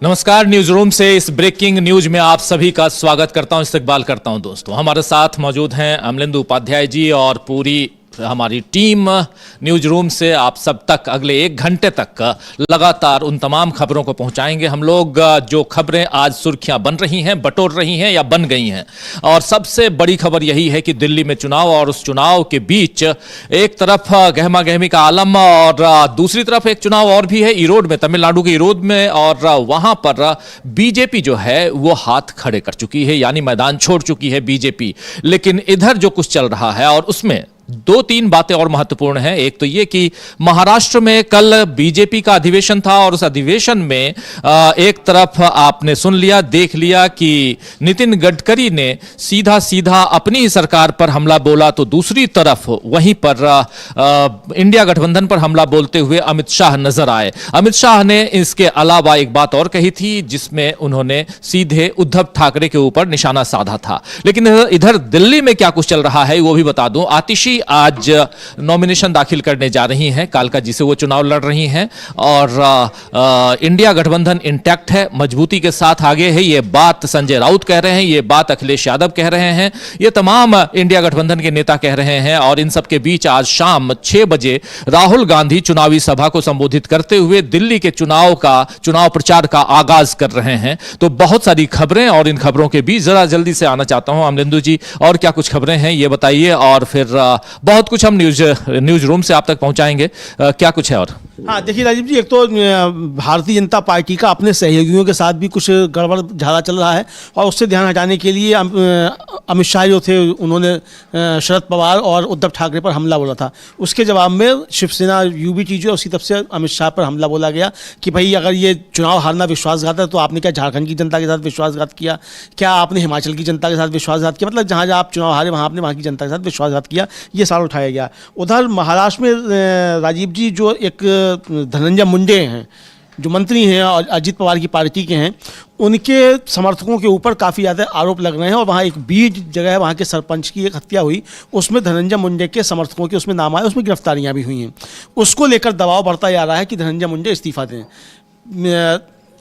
नमस्कार, news room से इस ब्रेकिंग न्यूज में आप सभी का स्वागत करता हूं, इस्तकबाल करता हूं। दोस्तों, हमारे साथ मौजूद हैं अमलेंदु उपाध्याय जी और पूरी हमारी टीम न्यूज रूम से आप सब तक अगले 1 घंटे तक लगातार उन तमाम खबरों को पहुंचाएंगे। हम लोग जो खबरें आज सुर्खियां बन रही हैं, बटोर रही हैं या बन गई हैं, और सबसे बड़ी खबर यही है कि दिल्ली में चुनाव और उस चुनाव के बीच एक तरफ गहमा गहमी का आलम और दूसरी तरफ एक चुनाव और भी है इरोड में, तमिलनाडु के इरोड में, और वहां पर बीजेपी जो है वो हाथ खड़े कर चुकी है, यानी मैदान छोड़ चुकी है बीजेपी। लेकिन इधर जो कुछ चल रहा है और उसमें 2-3 बातें और महत्वपूर्ण हैं। एक तो यह कि महाराष्ट्र में कल बीजेपी का अधिवेशन था और उस अधिवेशन में एक तरफ आपने सुन लिया, देख लिया कि नितिन गडकरी ने सीधा सीधा अपनी ही सरकार पर हमला बोला, तो दूसरी तरफ वहीं पर इंडिया गठबंधन पर हमला बोलते हुए अमित शाह नजर आए। अमित शाह ने इसके अलावा एक बात और कही थी जिसमें उन्होंने सीधे उद्धव ठाकरे के ऊपर निशाना साधा था। लेकिन इधर दिल्ली में क्या कुछ चल रहा है वो भी बता दूं। आतिशी आज नॉमिनेशन दाखिल करने जा रही हैं, कालका जी से वो चुनाव लड़ रही हैं, और इंडिया गठबंधन इंटैक्ट है, मजबूती के साथ आगे है। ये बात संजय राउत कह रहे हैं, ये बात अखिलेश यादव कह रहे हैं, ये तमाम इंडिया गठबंधन के नेता कह रहे हैं। और इन सब के बीच आज शाम 6 बजे राहुल गांधी चुनावी सभा को संबोधित करते हुए दिल्ली के चुनाव प्रचार का आगाज कर रहे हैं। तो बहुत सारी खबरें, और इन खबरों के बीच जरा जल्दी से आना चाहता हूं अमलेंदु जी, और क्या कुछ खबरें हैं ये बताइए, और फिर बहुत कुछ हम न्यूज रूम से आप तक पहुंचाएंगे। क्या कुछ है और? हाँ, देखिए राजीव जी, एक तो भारतीय जनता पार्टी का अपने सहयोगियों के साथ भी कुछ गड़बड़ झाला चल रहा है, और उससे ध्यान हटाने के लिए अमित शाह जो थे उन्होंने शरद पवार और उद्धव ठाकरे पर हमला बोला था। उसके जवाब में शिवसेना यूबीटी जो उसी तरफ से अमित शाह पर हमला बोला गया कि भाई अगर ये चुनाव हारना विश्वासघात है तो आपने क्या झारखंड की जनता के साथ विश्वासघात किया, क्या आपने हिमाचल की जनता के साथ विश्वासघात किया, मतलब जहाँ जहाँ आप चुनाव हारे वहाँ आपने वहाँ की जनता के साथ विश्वासघात किया, ये सवाल उठाया गया। उधर महाराष्ट्र में राजीव जी जो एक धनंजय मुंडे हैं जो मंत्री हैं और अजित पवार की पार्टी के हैं, उनके समर्थकों के ऊपर काफ़ी ज़्यादा आरोप लग रहे हैं। और वहाँ एक बीड जगह है, वहाँ के सरपंच की एक हत्या हुई, उसमें धनंजय मुंडे के समर्थकों के उसमें नाम आए, उसमें गिरफ्तारियाँ भी हुई हैं। उसको लेकर दबाव बढ़ता जा रहा है कि धनंजय मुंडे इस्तीफा दें।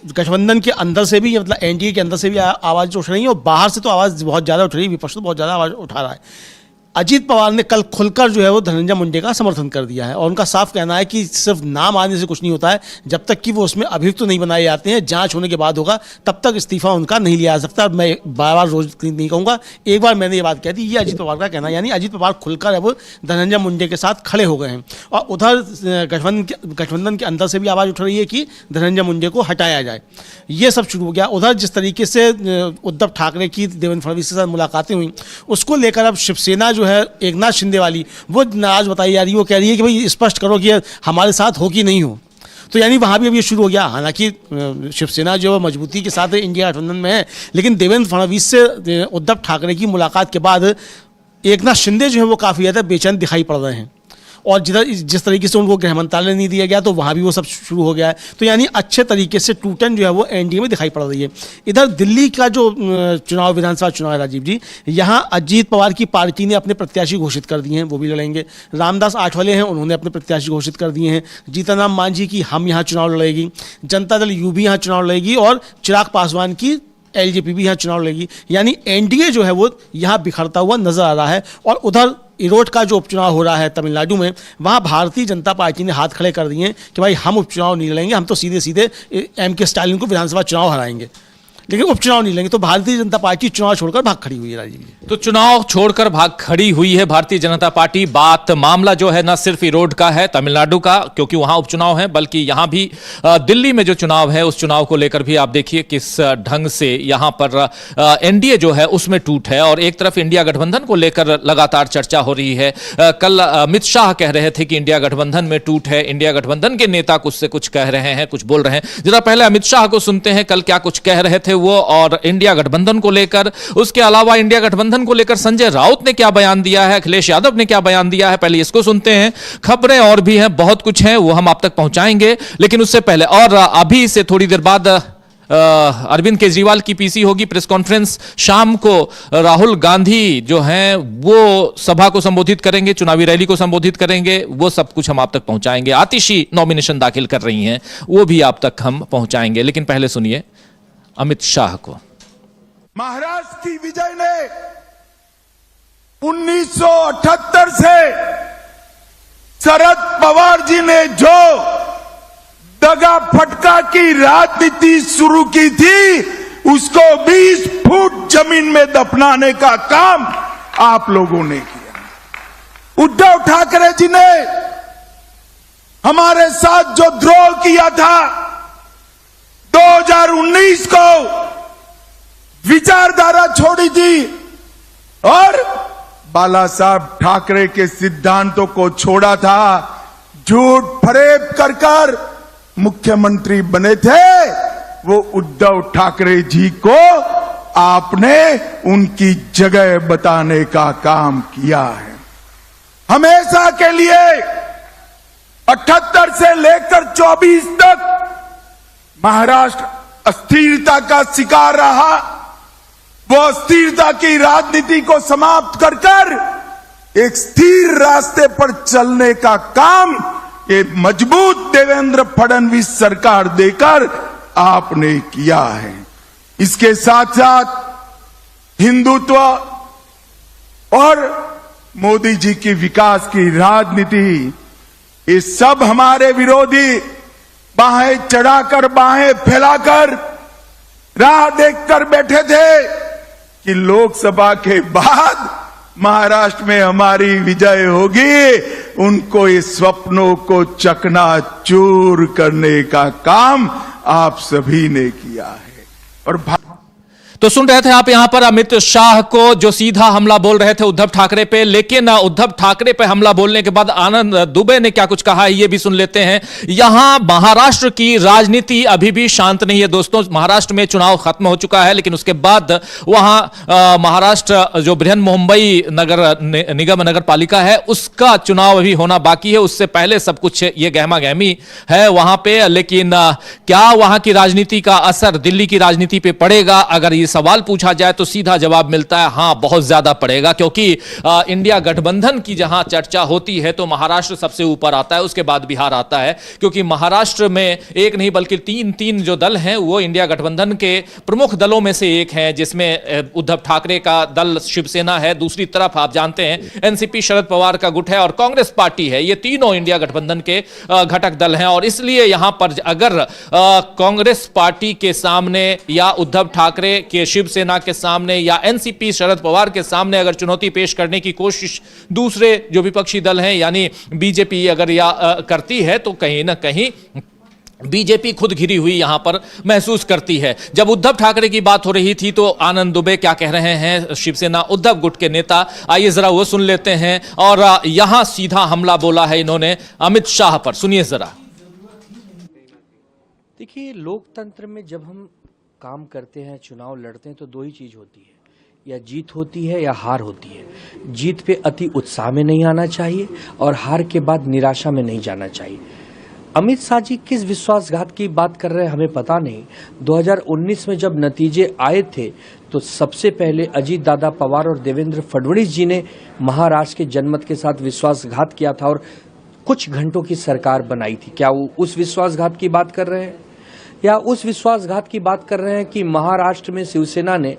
गठबंधन के अंदर से भी, मतलब एनडीए के अंदर से भी आवाज़ उठ रही है, और बाहर से तो आवाज़ बहुत ज़्यादा उठ रही है, विपक्ष तो बहुत ज़्यादा आवाज़ उठा रहा है। अजीत पवार ने कल खुलकर जो है वो धनंजय मुंडे का समर्थन कर दिया है, और उनका साफ कहना है कि सिर्फ नाम आने से कुछ नहीं होता है, जब तक कि वो उसमें अभियुक्त नहीं बनाए जाते हैं, जांच होने के बाद होगा, तब तक इस्तीफा उनका नहीं लिया जा सकता। मैं बार बार रोज नहीं कहूँगा, एक बार मैंने ये बात कह दी, ये अजीत पवार का कहना है, यानी अजीत पवार खुलकर अब धनंजय मुंडे के साथ खड़े हो गए हैं। और उधर गठबंधन के अंदर से भी आवाज़ उठ रही है कि धनंजय मुंडे को हटाया जाए। ये सब शुरू हो गया। उधर जिस तरीके से उद्धव ठाकरे की देवेंद्र फडणवीस के साथ मुलाकातें हुई, उसको लेकर अब शिवसेना जो है एकनाथ शिंदे वाली वो नाराज बताई जा रही है। वो कह रही है कि भाई स्पष्ट करो कि हमारे साथ हो कि नहीं हो। तो यानी वहाँ भी अब ये शुरू हो गया। हालांकि शिवसेना जो मजबूती के साथ इंडिया गठबंधन में है, लेकिन देवेंद्र फडणवीस से उद्धव ठाकरे की मुलाकात के बाद एकनाथ शिंदे जो है वो काफ़ी ज़्यादा बेचैन दिखाई पड़ रहे हैं, और जिस तरीके से उनको गृह मंत्रालय नहीं दिया गया तो वहाँ भी वो सब शुरू हो गया है। तो यानी अच्छे तरीके से टूटन जो है वो एनडीए में दिखाई पड़ रही है। इधर दिल्ली का जो चुनाव, विधानसभा चुनाव है राजीव जी, यहाँ अजीत पवार की पार्टी ने अपने प्रत्याशी घोषित कर दिए हैं, वो भी लड़ेंगे। रामदास आठवले हैं, उन्होंने अपने प्रत्याशी घोषित कर दिए हैं। जीतनराम मांझी की हम यहाँ चुनाव लड़ेगी, जनता दल यूबी यहाँ चुनाव लड़ेगी, और चिराग पासवान की एलजेपी भी यहाँ चुनाव लड़ेगी। यानी एनडीए जो है वो यहाँ बिखरता हुआ नजर आ रहा है। और उधर इरोड का जो उपचुनाव हो रहा है तमिलनाडु में, वहाँ भारतीय जनता पार्टी ने हाथ खड़े कर दिए हैं कि भाई हम उपचुनाव नहीं लड़ेंगे, हम तो सीधे सीधे एमके स्टालिन को विधानसभा चुनाव हराएंगे, लेकिन उपचुनाव नहीं लेंगे। तो भारतीय जनता पार्टी चुनाव छोड़कर भाग खड़ी हुई है राजीव जी। तो चुनाव छोड़कर भाग खड़ी हुई है भारतीय जनता पार्टी। मामला जो है ना सिर्फ इरोड का है, तमिलनाडु का, क्योंकि वहां उपचुनाव है, बल्कि यहां भी दिल्ली में जो चुनाव है उस चुनाव को लेकर भी आप देखिए किस ढंग से यहां पर एनडीए जो है उसमें टूट है, और एक तरफ इंडिया गठबंधन को लेकर लगातार चर्चा हो रही है। कल अमित शाह कह रहे थे कि इंडिया गठबंधन में टूट है, इंडिया गठबंधन के नेता कुछ से कुछ कह रहे हैं, कुछ बोल रहे हैं। जरा पहले अमित शाह को सुनते हैं, कल क्या कुछ कह रहे थे वो, और इंडिया गठबंधन को लेकर, उसके अलावा इंडिया गठबंधन को लेकर संजय राउत ने क्या बयान दिया है, अखिलेश यादव ने क्या बयान दिया है, पहले इसको सुनते हैं। खबरें और भी हैं, बहुत कुछ है, वो हम आप तक पहुंचाएंगे, लेकिन उससे पहले और अभी से थोड़ी देर बाद अरविंद केजरीवाल की पीसी होगी प्रेस कॉन्फ्रेंस, शाम को राहुल गांधी जो हैं वो सभा को संबोधित करेंगे, चुनावी रैली को संबोधित करेंगे, वो सब कुछ हम आप तक पहुंचाएंगे। आतिशी नॉमिनेशन दाखिल कर रही हैं, वो भी आप तक हम पहुंचाएंगे, लेकिन पहले सुनिए अमित शाह को। महाराष्ट्र की विजय ने 1978 से शरद पवार जी ने जो दगा फटका की राजनीति शुरू की थी, उसको 20 फुट जमीन में दफनाने का काम आप लोगों ने किया। उद्धव ठाकरे जी ने हमारे साथ जो द्रोह किया था, 2019 को विचारधारा छोड़ी थी और बाला साहब ठाकरे के सिद्धांतों को छोड़ा था, झूठ फरेब कर मुख्यमंत्री बने थे, वो उद्धव ठाकरे जी को आपने उनकी जगह बताने का काम किया है। हमेशा के लिए 78 से लेकर 24 तक महाराष्ट्र अस्थिरता का शिकार रहा। वो अस्थिरता की राजनीति को समाप्त कर एक स्थिर रास्ते पर चलने का काम ये मजबूत देवेंद्र फडणवीस सरकार देकर आपने किया है। इसके साथ साथ हिंदुत्व और मोदी जी की विकास की राजनीति, ये सब हमारे विरोधी बाहें चढ़ाकर बाहें फैलाकर राह देखकर बैठे थे कि लोकसभा के बाद महाराष्ट्र में हमारी विजय होगी। उनको इस स्वप्नों को चकनाचूर करने का काम आप सभी ने किया है। और तो सुन रहे थे आप यहां पर अमित शाह को जो सीधा हमला बोल रहे थे उद्धव ठाकरे पे, लेकिन उद्धव ठाकरे पे हमला बोलने के बाद आनंद दुबे ने क्या कुछ कहा है ये भी सुन लेते हैं। यहां महाराष्ट्र की राजनीति अभी भी शांत नहीं है दोस्तों। महाराष्ट्र में चुनाव खत्म हो चुका है, लेकिन उसके बाद वहां महाराष्ट्र जो बृहन मुंबई नगर निगम नगर पालिका है उसका चुनाव अभी होना बाकी है। उससे पहले सब कुछ ये गहमा गहमी है वहां पे, लेकिन क्या वहां की राजनीति का असर दिल्ली की राजनीति पे पड़ेगा? अगर सवाल पूछा जाए तो सीधा जवाब मिलता है हां, बहुत ज्यादा पड़ेगा, क्योंकि इंडिया गठबंधन की जहां चर्चा होती है तो महाराष्ट्र सबसे ऊपर आता है, उसके बाद बिहार आता है, क्योंकि महाराष्ट्र में एक नहीं बल्कि तीन जो दल हैं वो इंडिया गठबंधन के प्रमुख दलों में से एक हैं, जिसमें उद्धव ठाकरे का दल शिवसेना है, दूसरी तरफ आप जानते हैं एनसीपी शरद पवार का गुट है और कांग्रेस पार्टी है। ये तीनों इंडिया गठबंधन के घटक दल हैं और इसलिए यहां पर अगर कांग्रेस पार्टी के सामने या उद्धव ठाकरे के शिवसेना के सामने या एनसीपी शरद पवार के सामने अगर चुनौती पेश करने की कोशिश दूसरे जो विपक्षी दल हैं यानी बीजेपी अगर करती है तो कहीं ना कहीं बीजेपी खुद घिरी हुई यहां पर महसूस करती है। जब उद्धव ठाकरे की बात हो रही थी तो आनंद दुबे क्या कह रहे हैं, शिवसेना उद्धव गुट के नेता, आइए जरा वो सुन लेते हैं। और यहां सीधा हमला बोला है इन्होंने अमित शाह पर, सुनिए जरा। देखिए, लोकतंत्र में जब हम काम करते हैं, चुनाव लड़ते हैं तो दो ही चीज होती है, या जीत होती है या हार होती है। जीत पे अति उत्साह में नहीं आना चाहिए और हार के बाद निराशा में नहीं जाना चाहिए। अमित शाह जी किस विश्वासघात की बात कर रहे हैं हमें पता नहीं। 2019 में जब नतीजे आए थे तो सबसे पहले अजीत दादा पवार और देवेंद्र फडणवीस जी ने महाराष्ट्र के जनमत के साथ विश्वासघात किया था और कुछ घंटों की सरकार बनाई थी। क्या वो उस विश्वासघात की बात कर रहे हैं या उस विश्वासघात की बात कर रहे हैं कि महाराष्ट्र में शिवसेना ने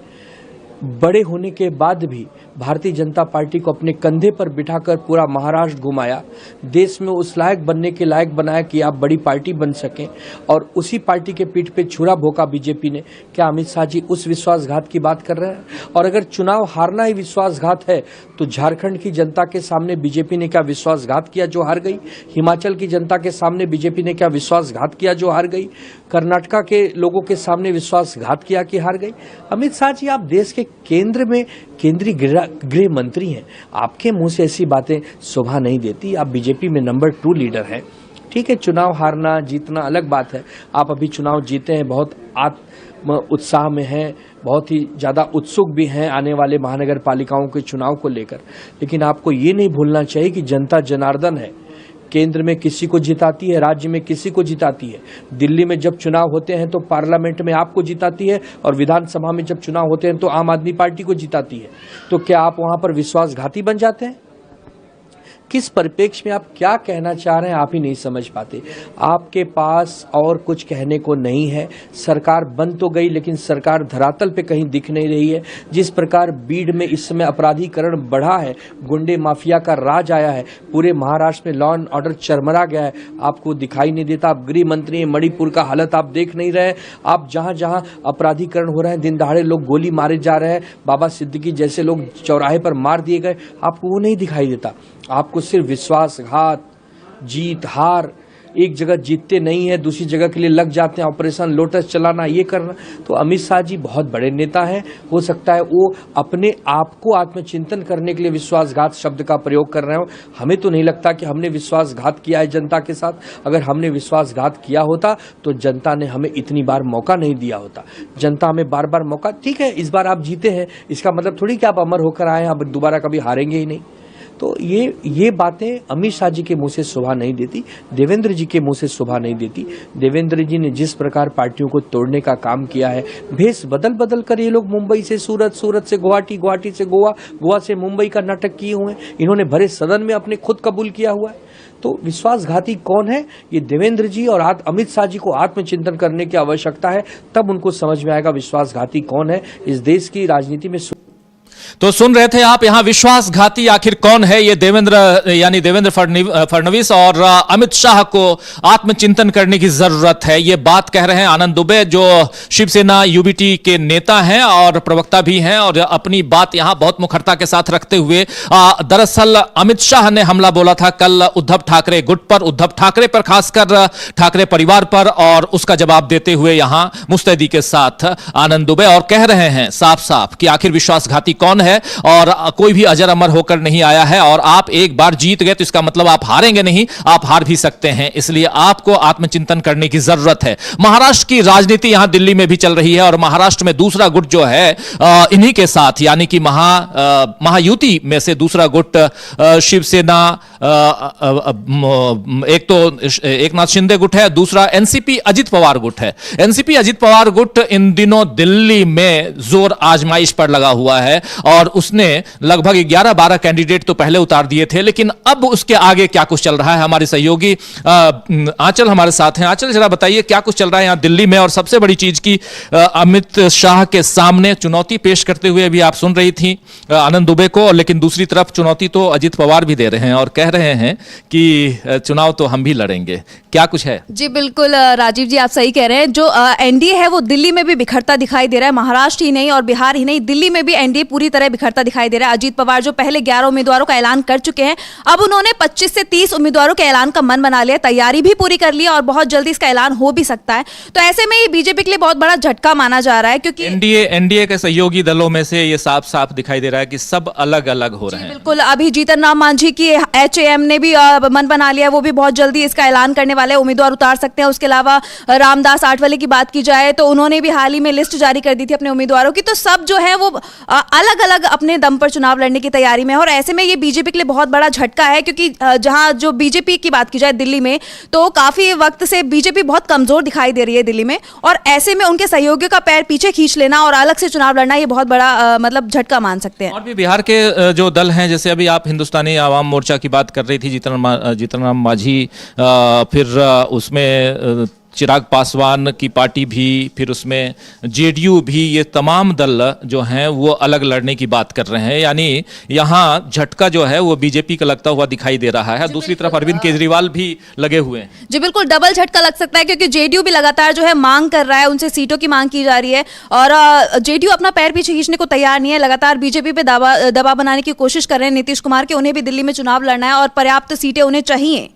बड़े होने के बाद भी भारतीय जनता पार्टी को अपने कंधे पर बिठाकर पूरा महाराष्ट्र घुमाया, देश में उस लायक बनने के लायक बनाया कि आप बड़ी पार्टी बन सकें, और उसी पार्टी के पीठ पे छुरा भोंका बीजेपी ने? क्या अमित शाह जी उस विश्वासघात की बात कर रहे हैं? और अगर चुनाव हारना ही विश्वासघात है तो झारखंड की जनता के सामने बीजेपी ने क्या विश्वासघात किया जो हार गई? हिमाचल की जनता के सामने बीजेपी ने क्या विश्वासघात किया जो हार गई? कर्नाटका के लोगों के सामने विश्वासघात किया कि हार गई? अमित शाह जी, आप देश के केंद्र में केंद्रीय गृह मंत्री हैं, आपके मुंह से ऐसी बातें शोभा नहीं देती। आप बीजेपी में नंबर 2 लीडर हैं। ठीक है, चुनाव हारना जीतना अलग बात है, आप अभी चुनाव जीते हैं, बहुत आत्म उत्साह में हैं, बहुत ही ज़्यादा उत्सुक भी हैं आने वाले महानगर पालिकाओं के चुनाव को लेकर। लेकिन आपको ये नहीं भूलना चाहिए कि जनता जनार्दन है, केंद्र में किसी को जिताती है, राज्य में किसी को जिताती है। दिल्ली में जब चुनाव होते हैं तो पार्लियामेंट में आपको जिताती है और विधानसभा में जब चुनाव होते हैं तो आम आदमी पार्टी को जिताती है। तो क्या आप वहां पर विश्वासघाती बन जाते हैं? किस परिप्रेक्ष्य में आप क्या कहना चाह रहे हैं आप ही नहीं समझ पाते। आपके पास और कुछ कहने को नहीं है। सरकार बन तो गई लेकिन सरकार धरातल पे कहीं दिख नहीं रही है। जिस प्रकार बीड़ में इस समय अपराधीकरण बढ़ा है, गुंडे माफिया का राज आया है, पूरे महाराष्ट्र में लॉ एंड ऑर्डर चरमरा गया है, आपको दिखाई नहीं देता। आप गृह मंत्री हैं, मणिपुर का हालत आप देख नहीं रहे। आप जहां जहां अपराधीकरण हो रहे हैं, दिन दहाड़े लोग गोली मारे जा रहे हैं, बाबा सिद्दीकी जैसे लोग चौराहे पर मार दिए गए, आपको वो नहीं दिखाई देता। आपको सिर्फ विश्वासघात, जीत हार, एक जगह जीतते नहीं है दूसरी जगह के लिए लग जाते हैं, ऑपरेशन लोटस चलाना, ये करना। तो अमित शाह जी बहुत बड़े नेता हैं, हो सकता है वो अपने आप को आत्मचिंतन करने के लिए विश्वासघात शब्द का प्रयोग कर रहे हो। हमें तो नहीं लगता कि हमने विश्वासघात किया है जनता के साथ। अगर हमने विश्वासघात किया होता तो जनता ने हमें इतनी बार मौका नहीं दिया होता। जनता हमें बार बार मौका, ठीक है इस बार आप जीते हैं, इसका मतलब थोड़ी कि आप अमर होकर आए हैं, आप दोबारा कभी हारेंगे ही नहीं। तो ये बातें अमित शाह जी के मुंह से शोभा नहीं देती, देवेंद्र जी के मुंह से शोभा नहीं देती। देवेंद्र जी ने जिस प्रकार पार्टियों को तोड़ने का काम किया है, भेष बदल बदल कर ये लोग मुंबई से सूरत, सूरत से गुवाहाटी, गुवाहाटी से गोवा, गोवा से मुंबई का नाटक किए हुए हैं। इन्होंने भरे सदन में अपने खुद कबूल किया हुआ है। तो विश्वासघाती कौन है? ये देवेंद्र जी और अमित शाह जी को आत्मचिंतन करने की आवश्यकता है, तब उनको समझ में आएगा विश्वासघाती कौन है। इस देश की राजनीति में तो सुन रहे थे आप यहां विश्वासघाती आखिर कौन है। ये देवेंद्र फडणवीस और अमित शाह को आत्मचिंतन करने की जरूरत है, ये बात कह रहे हैं आनंद दुबे, जो शिवसेना यूबीटी के नेता हैं और प्रवक्ता भी हैं, और अपनी बात यहां बहुत मुखरता के साथ रखते हुए दरअसल अमित शाह ने हमला बोला था कल उद्धव ठाकरे गुट पर, उद्धव ठाकरे पर, खासकर ठाकरे परिवार पर, और उसका जवाब देते हुए यहां मुस्तैदी के साथ आनंद दुबे और कह रहे हैं साफ साफ कि आखिर विश्वासघाती कौन है। और कोई भी अजर अमर होकर नहीं आया है, और आप एक बार जीत गए तो इसका मतलब आप हारेंगे नहीं, आप हार भी सकते हैं। इसलिए आपको आत्मचिंतन करने की जरूरत है। महाराष्ट्र की राजनीति यहां दिल्ली में भी चल रही है, और महाराष्ट्र में दूसरा गुट जो है इन्हीं के साथ, यानी कि महायुति में से दूसरा गुट शिवसेना, एक तो एकनाथ शिंदे गुट है, दूसरा एनसीपी अजित पवार गुट है। एनसीपी अजित पवार गुट इन दिनों दिल्ली में जोर आजमाइश पर लगा हुआ है, और उसने लगभग 11-12 कैंडिडेट तो पहले उतार दिए थे, लेकिन अब उसके आगे क्या कुछ चल रहा है। हमारे सहयोगी आंचल हमारे साथ हैं। आंचल, जरा बताइए क्या कुछ चल रहा है यहां दिल्ली में। और सबसे बड़ी चीज की अमित शाह के सामने चुनौती पेश करते हुए अभी आप सुन रही थी आनंद दुबे को, लेकिन दूसरी तरफ चुनौती तो अजित पवार भी दे रहे हैं और कह रहे हैं कि चुनाव तो हम भी लड़ेंगे। क्या कुछ है? जी बिल्कुल राजीव जी, आप सही कह रहे हैं। जो एनडीए है वो दिल्ली में भी बिखरता दिखाई दे रहा है। महाराष्ट्र ही नहीं और बिहार ही नहीं, दिल्ली में भी एनडीए पूरी तरह बिखरता दिखाई दे रहा है। अजीत पवार जो पहले 11 उम्मीदवारों का ऐलान कर चुके हैं, अब उन्होंने 25 से 30 उम्मीदवारों के ऐलान का मन बना लिया, तैयारी भी पूरी कर ली और बहुत जल्दी इसका ऐलान हो भी सकता है। तो ऐसे में ये बीजेपी के लिए बहुत बड़ा झटका माना जा रहा है, क्योंकि एनडीए के सहयोगी दलों में से ये साफ साफ दिखाई दे रहा है कि सब अलग अलग हो रहे हैं। बिल्कुल, अभी जीतन राम मांझी की एचएएम ने भी मन बना लिया, वो भी बहुत जल्दी इसका ऐलान करने वाले उम्मीदवार उतार सकते हैं। उसके अलावा रामदास आठवले की बात की जाए तो उन्होंने भी हाल ही में लिस्ट जारी कर दी थी अपने उम्मीदवारों की। तो सब जो है वो अलग अलग अपने दम पर चुनाव लड़ने की तैयारी में है, और ऐसे में ये बीजेपी के लिए बहुत बड़ा झटका है, क्योंकि जहां जो बीजेपी की बात की जाए दिल्ली में, तो काफी वक्त से बीजेपी बहुत कमजोर दिखाई दे रही है दिल्ली में, और ऐसे में उनके सहयोगियों का पैर पीछे खींच लेना और अलग से चुनाव लड़ना, ये बहुत बड़ा मतलब झटका मान सकते हैं। और भी बिहार के जो दल हैं, जैसे अभी आप हिंदुस्तानी आवाम मोर्चा की बात कर रही थी, जीतन राम मांझी, फिर उसमें चिराग पासवान की पार्टी भी, फिर उसमें जेडीयू भी, ये तमाम दल जो हैं वो अलग लड़ने की बात कर रहे हैं। यानी यहाँ झटका जो है वो बीजेपी का लगता हुआ दिखाई दे रहा है। दूसरी तरफ अरविंद केजरीवाल भी लगे हुए हैं। जी बिल्कुल, डबल झटका लग सकता है, क्योंकि जेडीयू भी लगातार जो है मांग कर रहा है, उनसे सीटों की मांग की जा रही है, और जेडीयू अपना पैर पीछे खींचने को तैयार नहीं है। लगातार बीजेपी पे दबाव बनाने की कोशिश कर रहे हैं नीतीश कुमार के, उन्हें भी दिल्ली में चुनाव लड़ना है और पर्याप्त सीटें उन्हें चाहिए।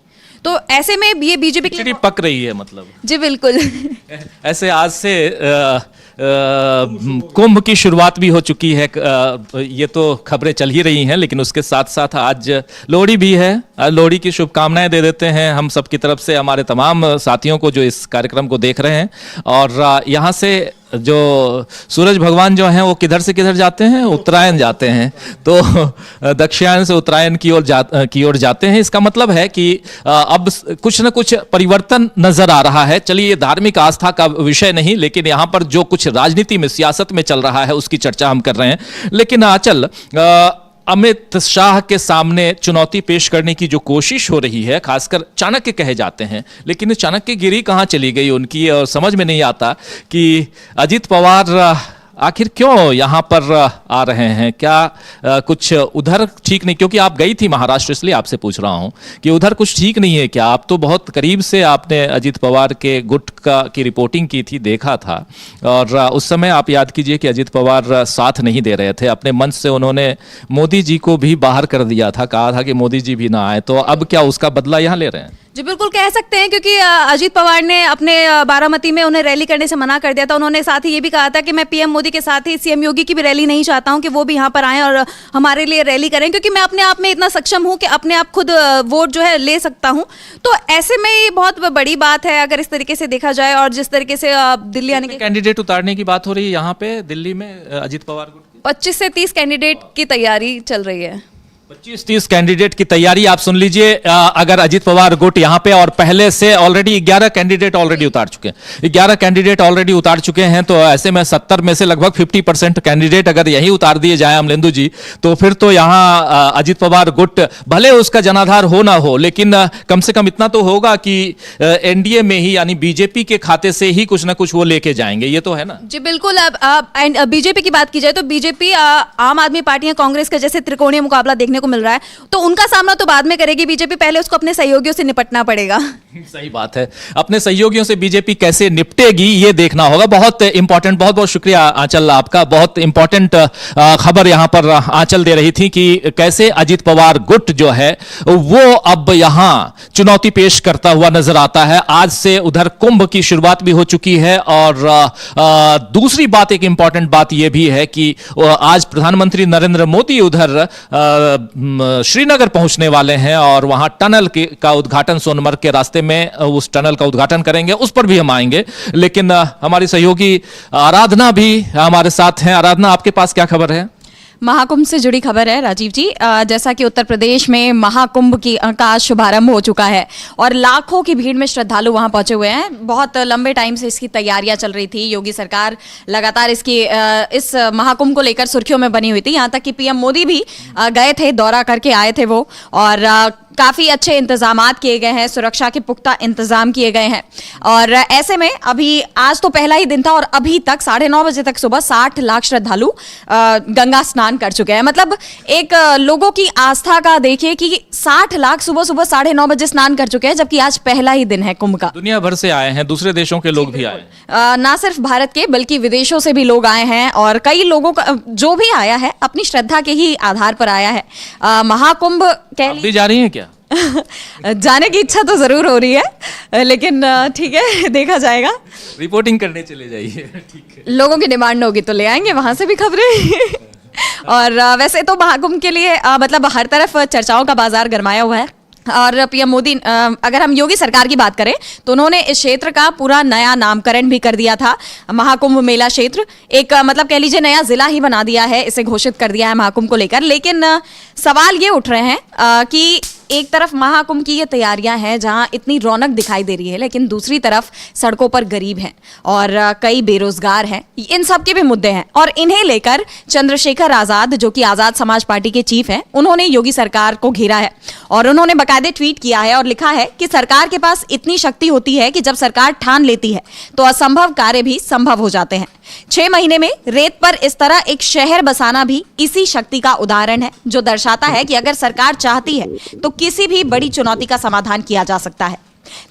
तो ऐसे में ये बीजेपी के लिए पक रही है, मतलब। जी बिल्कुल। ऐसे आज से कुंभ की शुरुआत भी हो चुकी है, ये तो खबरें चल ही रही हैं, लेकिन उसके साथ साथ आज लोहड़ी भी है। लोहड़ी की शुभकामनाएं दे देते हैं हम सब की तरफ से हमारे तमाम साथियों को जो इस कार्यक्रम को देख रहे हैं। और यहाँ से जो सूरज भगवान जो हैं वो किधर से किधर जाते हैं, उत्तरायण जाते हैं, तो दक्षिणायन से उत्तरायण की ओर जाते हैं। इसका मतलब है कि अब कुछ न कुछ परिवर्तन नजर आ रहा है। चलिए, ये धार्मिक आस्था का विषय नहीं, लेकिन यहाँ पर जो कुछ राजनीति में, सियासत में चल रहा है उसकी चर्चा हम कर रहे हैं। लेकिन आंचल, अमित शाह के सामने चुनौती पेश करने की जो कोशिश हो रही है, खासकर चाणक्य कहे जाते हैं, लेकिन चाणक्य गिरी कहाँ चली गई उनकी, और समझ में नहीं आता कि अजित पवार आखिर क्यों यहाँ पर आ रहे हैं। क्या कुछ उधर ठीक नहीं, क्योंकि आप गई थी महाराष्ट्र, इसलिए आपसे पूछ रहा हूँ कि उधर कुछ ठीक नहीं है क्या? आप तो बहुत करीब से आपने अजित पवार के गुट की रिपोर्टिंग की थी, देखा था, और उस समय आप याद कीजिए कि अजित पवार साथ नहीं दे रहे थे। अपने मंच से उन्होंने मोदी जी को भी बाहर कर दिया था, कहा था कि मोदी जी भी ना आए। तो अब क्या उसका बदला यहाँ ले रहे हैं? जी बिल्कुल कह सकते हैं, क्योंकि अजीत पवार ने अपने बारामती में उन्हें रैली करने से मना कर दिया था। उन्होंने साथ ही ये भी कहा था कि मैं पीएम मोदी के साथ ही सीएम योगी की भी रैली नहीं चाहता हूं कि वो भी यहाँ पर आएं और हमारे लिए रैली करें, क्योंकि मैं अपने आप में इतना सक्षम हूं कि अपने आप खुद वोट जो है ले सकता हूं। तो ऐसे में ये बहुत बड़ी बात है अगर इस तरीके से देखा जाए। और जिस तरीके से दिल्ली आने के कैंडिडेट उतारने की बात हो रही है यहाँ पे दिल्ली में अजित पवार गुट की, 25 से 30 कैंडिडेट की तैयारी चल रही है। 25-30 कैंडिडेट की तैयारी, आप सुन लीजिए। अगर अजित पवार गुट यहाँ पे, और पहले से ऑलरेडी 11 कैंडिडेट ऑलरेडी उतार चुके हैं, 11 कैंडिडेट ऑलरेडी उतार चुके हैं, तो ऐसे में 70 में से लगभग 50% कैंडिडेट अगर यही उतार दिए जाए अमलेंदु जी, तो फिर तो यहाँ अजित पवार गुट भले उसका जनाधार हो ना हो, लेकिन कम से कम इतना तो होगा कि एनडीए में ही, यानी बीजेपी के खाते से ही कुछ ना कुछ वो लेके जाएंगे। ये तो है ना जी बिल्कुल। अब बीजेपी की बात की जाए तो बीजेपी आम आदमी पार्टी या कांग्रेस का जैसे त्रिकोणीय मुकाबला देखने को मिल रहा है, तो उनका सामना तो बाद में करेगी बीजेपी, पहले उसको अपने सहयोगियों से निपटना पड़ेगा। सही बात है, अपने सहयोगियों से बीजेपी कैसे निपटेगी ये देखना होगा। बहुत इंपॉर्टेंट, बहुत बहुत शुक्रिया आंचल आपका। बहुत इंपॉर्टेंट खबर यहां पर आंचल दे रही थी कि कैसे अजित पवार गुट जो है वो अब यहां चुनौती पेश करता हुआ नजर आता है। आज से उधर कुंभ की शुरुआत भी हो चुकी है, और दूसरी बात, एक इंपॉर्टेंट बात यह भी है कि आज प्रधानमंत्री नरेंद्र मोदी उधर श्रीनगर पहुंचने वाले हैं, और वहां टनल का उद्घाटन, सोनमर्ग के रास्ते में उस टनल का उद्घाटन करेंगे, उस पर भी हम आएंगे। लेकिन हमारी सहयोगी आराधना भी हमारे साथ हैं। आराधना, आपके पास क्या खबर है? महाकुंभ से जुड़ी खबर है राजीव जी। जैसा कि उत्तर प्रदेश में महाकुंभ का शुभारंभ हो चुका है और लाखों की भीड़ में श्रद्धालु वहां पहुंचे हुए हैं। बहुत लंबे टाइम से इसकी तैयारियां चल रही थी। योगी सरकार लगातार इस महाकुंभ को लेकर सुर्खियों में बनी हुई थी। यहां तक कि पीएम मोदी भी गए थे, दौरा करके आए थे वो, और काफ़ी अच्छे इंतजामात किए गए हैं, सुरक्षा के पुख्ता इंतजाम किए गए हैं। और ऐसे में अभी आज तो पहला ही दिन था और अभी तक 9:30 बजे तक सुबह 60 लाख श्रद्धालु गंगा स्नान कर चुके हैं। मतलब एक लोगों की आस्था का देखिए कि 60 लाख सुबह सुबह 9:30 बजे स्नान कर चुके हैं, जबकि आज पहला ही दिन है कुंभ का। दुनिया भर से आए हैं, दूसरे देशों के लोग भी आए, ना सिर्फ भारत के बल्कि विदेशों से भी लोग आए हैं, और कई लोगों का जो भी आया है अपनी श्रद्धा के ही आधार पर आया है। महाकुंभ आप भी जा रही हैं क्या? जाने की इच्छा तो जरूर हो रही है, लेकिन ठीक है, देखा जाएगा। रिपोर्टिंग करने चले जाइए, ठीक है। लोगों की डिमांड होगी तो ले आएंगे वहां से भी खबरें। और वैसे तो महाकुंभ के लिए मतलब हर तरफ चर्चाओं का बाजार गरमाया हुआ है। और पीएम मोदी, अगर हम योगी सरकार की बात करें तो उन्होंने इस क्षेत्र का पूरा नया नामकरण भी कर दिया था। महाकुंभ मेला क्षेत्र एक मतलब कह लीजिए नया जिला ही बना दिया है, इसे घोषित कर दिया है महाकुंभ को लेकर। लेकिन सवाल ये उठ रहे हैं कि एक तरफ महाकुंभ की ये तैयारियां हैं जहां इतनी रौनक दिखाई दे रही है, लेकिन दूसरी तरफ सड़कों पर गरीब हैं और कई बेरोजगार हैं। इन सब के भी मुद्दे हैं, और इन्हें लेकर चंद्रशेखर आजाद, जो कि आजाद समाज पार्टी के चीफ हैं, उन्होंने योगी सरकार को घेरा है और उन्होंने बाकायदे ट्वीट किया है और लिखा है कि सरकार के पास इतनी शक्ति होती है कि जब सरकार ठान लेती है तो असंभव कार्य भी संभव हो जाते हैं। 6 महीने में रेत पर इस तरह एक शहर बसाना भी इसी शक्ति का उदाहरण है, जो दर्शाता है कि अगर सरकार चाहती है तो किसी भी बड़ी चुनौती का समाधान किया जा सकता है।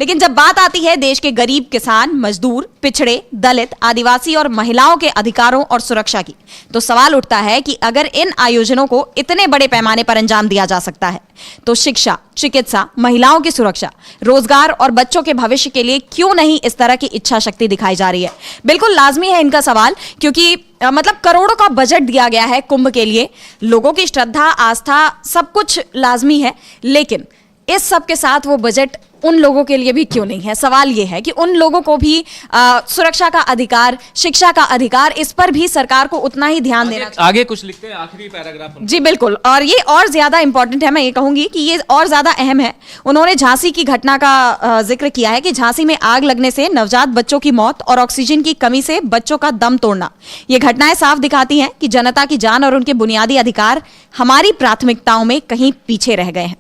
लेकिन जब बात आती है देश के गरीब, किसान, मजदूर, पिछड़े, दलित, आदिवासी और महिलाओं के अधिकारों और सुरक्षा की, तो सवाल उठता है कि अगर इन आयोजनों को इतने बड़े पैमाने पर अंजाम दिया जा सकता है तो शिक्षा, चिकित्सा, महिलाओं की सुरक्षा, रोजगार और बच्चों के भविष्य के लिए क्यों नहीं इस तरह की इच्छा शक्ति दिखाई जा रही है? बिल्कुल लाजमी है इनका सवाल, क्योंकि मतलब करोड़ों का बजट दिया गया है कुंभ के लिए। लोगों की श्रद्धा, आस्था, सब कुछ लाजमी है, लेकिन इस सब के साथ वो बजट उन लोगों के लिए भी क्यों नहीं है? सवाल ये है कि उन लोगों को भी सुरक्षा का अधिकार, शिक्षा का अधिकार, इस पर भी सरकार को उतना ही ध्यान देना चाहिए। आगे कुछ लिखते हैं, आखिरी पैराग्राफ। जी बिल्कुल, और ये और ज्यादा इंपॉर्टेंट है, मैं ये कहूंगी कि ये और ज्यादा अहम है। उन्होंने झांसी की घटना का जिक्र किया है कि झांसी में आग लगने से नवजात बच्चों की मौत और ऑक्सीजन की कमी से बच्चों का दम तोड़ना, ये घटनाएं साफ दिखाती हैं कि जनता की जान और उनके बुनियादी अधिकार हमारी प्राथमिकताओं में कहीं पीछे रह गए हैं।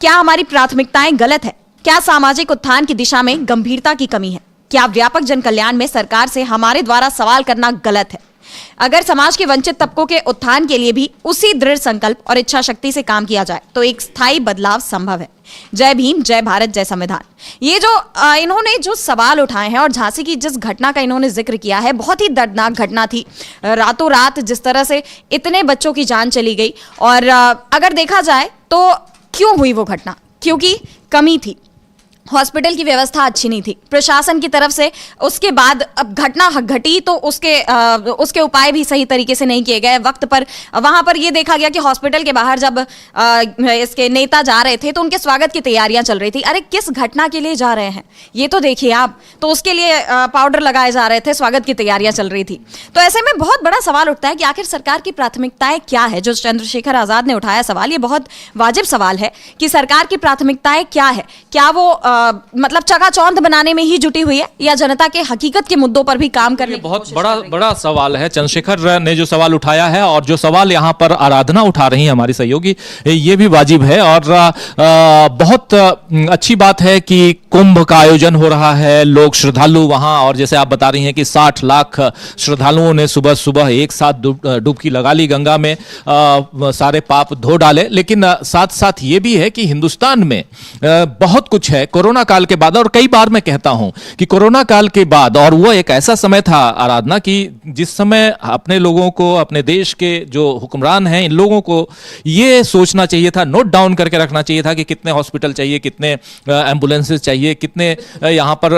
क्या हमारी प्राथमिकताएं गलत है? क्या सामाजिक उत्थान की दिशा में गंभीरता की कमी है? क्या व्यापक जन कल्याण में सरकार से हमारे द्वारा सवाल करना गलत है? अगर समाज के वंचित तबकों के उत्थान के लिए भी उसी दृढ़ संकल्प और इच्छा शक्ति से काम किया जाए तो एक स्थायी बदलाव संभव है। जय भीम, जय भारत, जय संविधान। ये जो इन्होंने जो सवाल उठाए हैं और झांसी की जिस घटना का इन्होंने जिक्र किया है, बहुत ही दर्दनाक घटना थी। रातों रात जिस तरह से इतने बच्चों की जान चली गई, और अगर देखा जाए तो क्यों हुई वो घटना? क्योंकि कमी थी, हॉस्पिटल की व्यवस्था अच्छी नहीं थी प्रशासन की तरफ से। उसके बाद अब घटना घटी तो उसके उपाय भी सही तरीके से नहीं किए गए वक्त पर। वहां पर यह देखा गया कि हॉस्पिटल के बाहर जब इसके नेता जा रहे थे तो उनके स्वागत की तैयारियां चल रही थी। अरे किस घटना के लिए जा रहे हैं ये तो देखिए आप, तो उसके लिए पाउडर लगाए जा रहे थे, स्वागत की तैयारियां चल रही थी। तो ऐसे में बहुत बड़ा सवाल उठता है कि आखिर सरकार की प्राथमिकताएं क्या है। जो चंद्रशेखर आजाद ने उठाया सवाल, ये बहुत वाजिब सवाल है कि सरकार की प्राथमिकताएं क्या है। क्या वो मतलब चकाचौंध बनाने में ही जुटी हुई है या जनता के हकीकत के मुद्दों पर भी काम करने की बहुत कोशिश बड़ा कर रही है? बड़ा सवाल है। चंद्रशेखर ने जो सवाल उठाया है और जो सवाल यहाँ पर आराधना उठा रही है हमारी सहयोगी, ये भी वाजिब है। और बहुत अच्छी बात है कि कुंभ का आयोजन हो रहा है, लोग श्रद्धालु वहां, और जैसे आप बता रही हैं कि 60 लाख श्रद्धालुओं ने सुबह सुबह एक साथ डुबकी लगा ली गंगा में, सारे पाप धो डाले। लेकिन साथ साथ ये भी है कि हिंदुस्तान में बहुत कुछ है कोरोना काल के बाद। और कई बार मैं कहता हूं कि कोरोना काल के बाद, और वो एक ऐसा समय था आराधना की जिस समय अपने लोगों को, अपने देश के जो हुक्मरान हैं, इन लोगों को ये सोचना चाहिए था, नोट डाउन करके रखना चाहिए था कि कितने हॉस्पिटल चाहिए, कितने एम्बुलेंसेस चाहिए, कितने यहाँ पर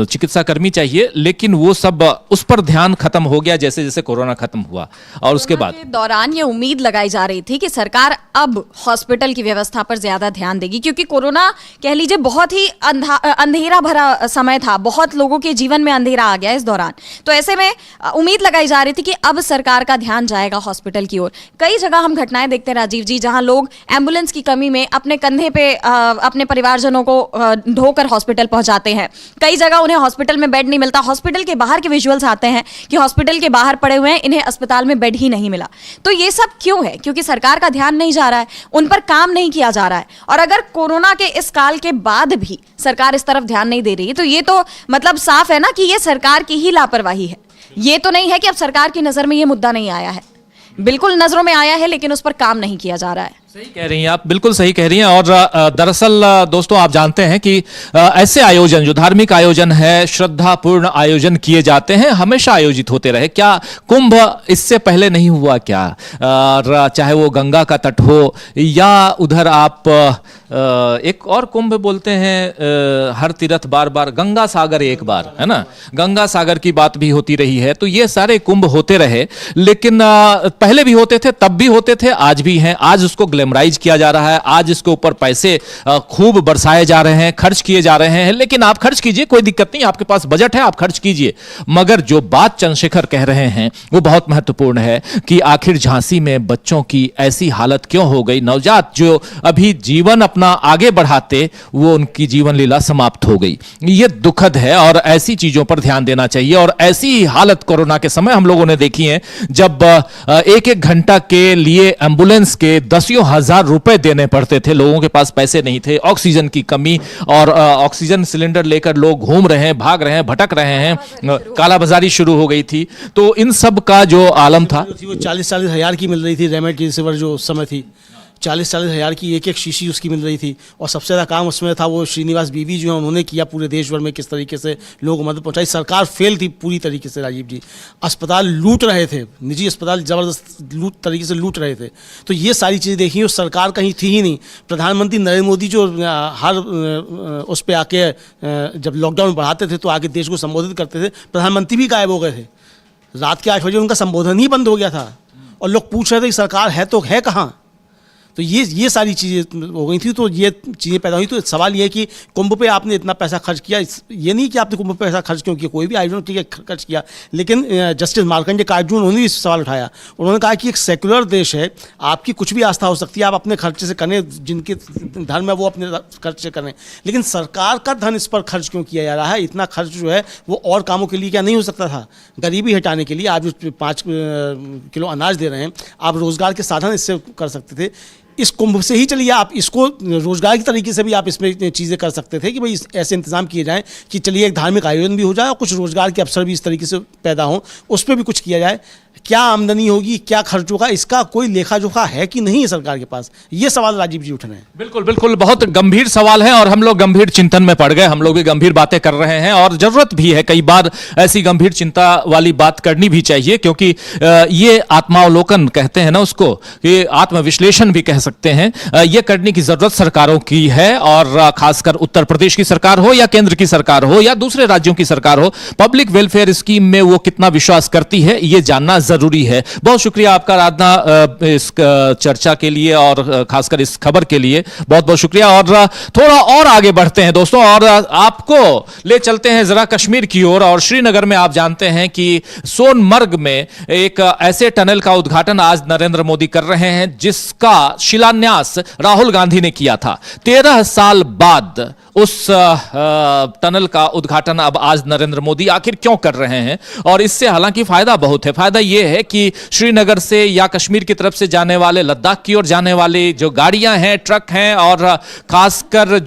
चिकित्सा कर्मी चाहिए। लेकिन वो सब, उस पर ध्यान खत्म हो गया जैसे जैसे कोरोना खत्म हुआ। और उसके बाद के दौरान ये उम्मीद लगाई जा रही थी कि सरकार अब हॉस्पिटल की व्यवस्था पर ज्यादा ध्यान देगी, क्योंकि कोरोना कह लीजिए बहुत ही अंधेरा भरा समय था, बहुत लोगों के जीवन में अंधेरा आ गया इस दौरान। तो ऐसे में उम्मीद लगाई जा रही थी कि अब सरकार का ध्यान जाएगा हॉस्पिटल की ओर। कई जगह हम घटनाएं देखते हैं राजीव जी, जहां लोग एम्बुलेंस की कमी में अपने कंधे पे अपने परिवारजनों को ढोकर हॉस्पिटल पहुंचाते हैं। कई जगह उन्हें हॉस्पिटल में बेड नहीं मिलता। हॉस्पिटल के बाहर के विजुअल्स आते हैं कि हॉस्पिटल के बाहर पड़े हुए हैं, इन्हें अस्पताल में बेड ही नहीं मिला। तो ये सब क्यों है? क्योंकि सरकार का ध्यान नहीं जा रहा है, उन पर काम नहीं किया जा रहा है। और अगर कोरोना के इस काल के बाद भी सरकार इस तरफ ध्यान नहीं दे रही है तो ये तो मतलब साफ है ना कि ये सरकार की ही लापरवाही है। ये तो नहीं है कि अब सरकार की नजर में ये मुद्दा नहीं आया है, बिल्कुल नजरों में आया है, लेकिन उस पर काम नहीं किया जा रहा है। सही कह रही हैं आप, बिल्कुल सही कह रही हैं। और दरअसल दोस्तों, आप जानते हैं कि ऐसे आयोजन, जो धार्मिक आयोजन है, श्रद्धापूर्ण आयोजन किए जाते हैं, हमेशा आयोजित होते रहे। क्या कुंभ इससे पहले नहीं हुआ क्या? चाहे वो गंगा का तट हो या उधर आप एक और कुंभ बोलते हैं, हर तीर्थ बार बार, गंगा सागर एक बार, है ना, गंगा सागर की बात भी होती रही है। तो ये सारे कुंभ होते रहे, लेकिन पहले भी होते थे, तब भी होते थे, आज भी हैं। आज उसको ग्लैमराइज किया जा रहा है, आज इसके ऊपर पैसे खूब बरसाए जा रहे हैं, खर्च किए जा रहे हैं। लेकिन आप खर्च कीजिए, कोई दिक्कत नहीं, आपके पास बजट है, आप खर्च कीजिए। मगर जो बात चंद्रशेखर कह रहे हैं वो बहुत महत्वपूर्ण है कि आखिर झांसी में बच्चों की ऐसी हालत क्यों हो गई? नवजात जो अभी जीवन अपना आगे बढ़ाते, वो उनकी जीवन लीला समाप्त हो गई। ये दुखद है और ऐसी चीजों पर ध्यान देना चाहिए। और ऐसी हालत कोरोना के समय हम लोगों ने देखी है, जब एक एक घंटा के लिए एम्बुलेंस के दसियों हजार रुपए देने पड़ते थे, लोगों के पास पैसे नहीं थे, ऑक्सीजन की कमी, और ऑक्सीजन सिलेंडर लेकर लोग घूम रहे हैं, भाग रहे हैं, भटक रहे हैं, कालाबाजारी शुरू हो गई थी। तो इन सब का जो आलम था, वो 40-40 हज़ार की मिल रही थी रेमडेसिविर, जो उस समय थी 40-40 हज़ार की एक एक शीशी उसकी मिल रही थी। और सबसे ज़्यादा काम उसमें था वो श्रीनिवास बीवी जो है, उन्होंने किया पूरे देश भर में किस तरीके से लोगों को मदद पहुंचाई। सरकार फेल थी पूरी तरीके से राजीव जी, अस्पताल लूट रहे थे, निजी अस्पताल ज़बरदस्त तरीके से लूट रहे थे। तो ये सारी चीज़ें देखी, और सरकार कहीं थी ही नहीं। प्रधानमंत्री नरेंद्र मोदी जो हर उस पर आके जब लॉकडाउन बढ़ाते थे तो आके देश को संबोधित करते थे, प्रधानमंत्री भी गायब हो गए थे। रात के 8 बजे उनका संबोधन ही बंद हो गया था और लोग पूछ रहे थे कि सरकार है तो है कहाँ। तो ये सारी चीज़ें हो गई थी, तो ये चीज़ें पैदा हुई। तो सवाल ये है कि कुंभ पे आपने इतना पैसा खर्च किया, ये नहीं कि आपने कुंभ पे पैसा खर्च क्यों किया, कोई भी आयोजन ठीक है खर्च किया, लेकिन जस्टिस मार्कंडेय काटजू उन्होंने भी सवाल उठाया। उन्होंने कहा कि एक सेकुलर देश है, आपकी कुछ भी आस्था हो सकती है, आप अपने खर्चे से करें, जिनके धर्म है वो अपने खर्च से करें, लेकिन सरकार का धन इस पर खर्च क्यों किया जा रहा है? इतना खर्च जो है वो और कामों के लिए क्या नहीं हो सकता था? गरीबी हटाने के लिए आप जो 5 किलो अनाज दे रहे हैं, आप रोजगार के साधन इससे कर सकते थे। इस कुंभ से ही चलिए आप इसको रोजगार की तरीके से भी आप इसमें चीज़ें कर सकते थे कि भाई ऐसे इंतजाम किए जाएं कि चलिए एक धार्मिक आयोजन भी हो जाए और कुछ रोजगार के अवसर भी इस तरीके से पैदा हों, उस पर भी कुछ किया जाए। क्या आमदनी होगी, क्या खर्च होगा, इसका कोई लेखा जोखा है कि नहीं है सरकार के पास? ये सवाल राजीव जी उठ रहे हैं। बिल्कुल बिल्कुल, बहुत गंभीर सवाल है और हम लोग गंभीर चिंतन में पड़ गए। हम लोग भी गंभीर बातें कर रहे हैं और जरूरत भी है, कई बार ऐसी गंभीर चिंता वाली बात करनी भी चाहिए, क्योंकि ये आत्मावलोकन कहते हैं ना उसको, ये आत्मविश्लेषण भी कह सकते हैं, ये करने की जरूरत सरकारों की है। और खासकर उत्तर प्रदेश की सरकार हो या केंद्र की सरकार हो या दूसरे राज्यों की सरकार हो, पब्लिक वेलफेयर स्कीम में वो कितना विश्वास करती है ये जानना जरूरी है। बहुत शुक्रिया आपका राधना, इस चर्चा के लिए और खासकर इस खबर के लिए बहुत बहुत शुक्रिया। और थोड़ा और आगे बढ़ते हैं दोस्तों, और आपको ले चलते हैं जरा कश्मीर की ओर। और श्रीनगर में आप जानते हैं कि सोनमर्ग में एक ऐसे टनल का उद्घाटन आज नरेंद्र मोदी कर रहे हैं जिसका शिलान्यास राहुल गांधी ने किया था। 13 साल बाद उस टनल का उद्घाटन अब आज नरेंद्र मोदी आखिर क्यों कर रहे हैं? और इससे हालांकि फायदा बहुत है। फायदा यह है कि श्रीनगर से या कश्मीर की तरफ से जाने वाले, लद्दाख की ओर जाने वाले जो गाड़ियां हैं, ट्रक हैं, और खासकर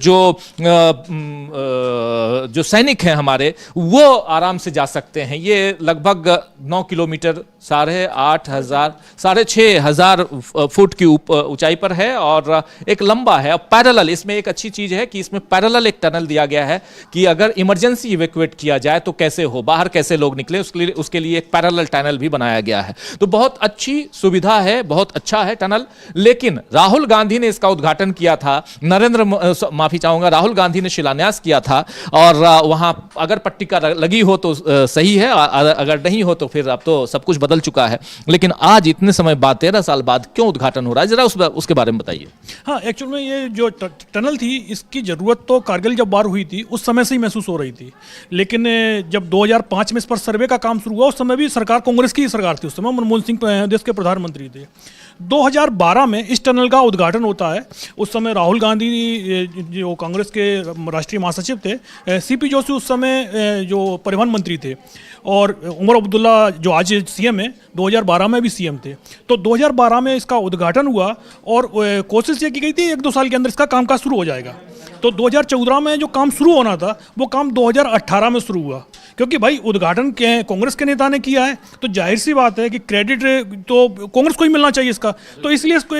जो सैनिक हैं हमारे, वो आराम से जा सकते हैं। ये लगभग 9 किलोमीटर, 6,500 फुट की ऊंचाई पर है और एक लंबा है। पैरेलल, इसमें एक अच्छी चीज है कि इसमें पैरेलल एक टनल दिया गया है कि अगर इमरजेंसी इवैक्यूएट किया जाए तो कैसे हो, बाहर कैसे लोग निकले, उसके लिए एक पैरेलल टनल भी बनाया गया है। तो बहुत अच्छी सुविधा है, बहुत अच्छा है टनल। लेकिन राहुल गांधी ने इसका उद्घाटन किया था, राहुल गांधी ने शिलान्यास किया था, और वहां अगर पट्टिका लगी हो तो सही है, अगर नहीं हो तो फिर अब तो सब कुछ बदल चुका है। लेकिन आज इतने समय बाद, 13 साल बाद क्यों उद्घाटन हो रहा है, जरा उसके बारे में बताइए। हाँ, एक्चुअल में ये जो टनल थी, इसकी जरूरत तो कारगिल जब वार हुई थी उस समय से ही महसूस हो रही थी। लेकिन जब 2005 में इस पर सर्वे का काम शुरू हुआ, उस समय भी सरकार कांग्रेस की सरकार थी, उस समय मनमोहन सिंह देश के प्रधानमंत्री थे। 2012 में इस टनल का उद्घाटन होता है। उस समय राहुल गांधी जो कांग्रेस के राष्ट्रीय महासचिव थे, सीपी जोशी उस समय जो परिवहन मंत्री थे, और उमर अब्दुल्ला जो आज सीएम है, 2012 में भी सीएम थे। तो 2012 में इसका उद्घाटन हुआ और कोशिश ये की गई थी 1-2 साल के अंदर इसका कामकाज शुरू हो जाएगा। तो 2014 में जो काम शुरू होना था वो काम 2018 में शुरू हुआ, क्योंकि भाई उद्घाटन कांग्रेस के नेता ने किया है तो जाहिर सी बात है कि क्रेडिट तो कांग्रेस को ही मिलना चाहिए इसका, तो इसलिए इसको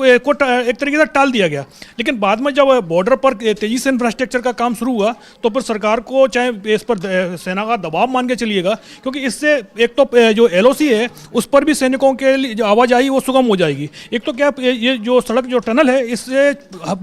एक तरीके से टाल दिया गया। लेकिन बाद में जब बॉर्डर पर तेजी से इंफ्रास्ट्रक्चर का काम शुरू हुआ तो फिर सरकार को चाहे इस पर सेना का दबाव मान के चलिएगा, क्योंकि इससे एक तो जो LOC है उस पर भी सैनिकों के लिए जो आवाजाही वो सुगम हो जाएगी। एक तो क्या ये जो सड़क जो टनल है, इससे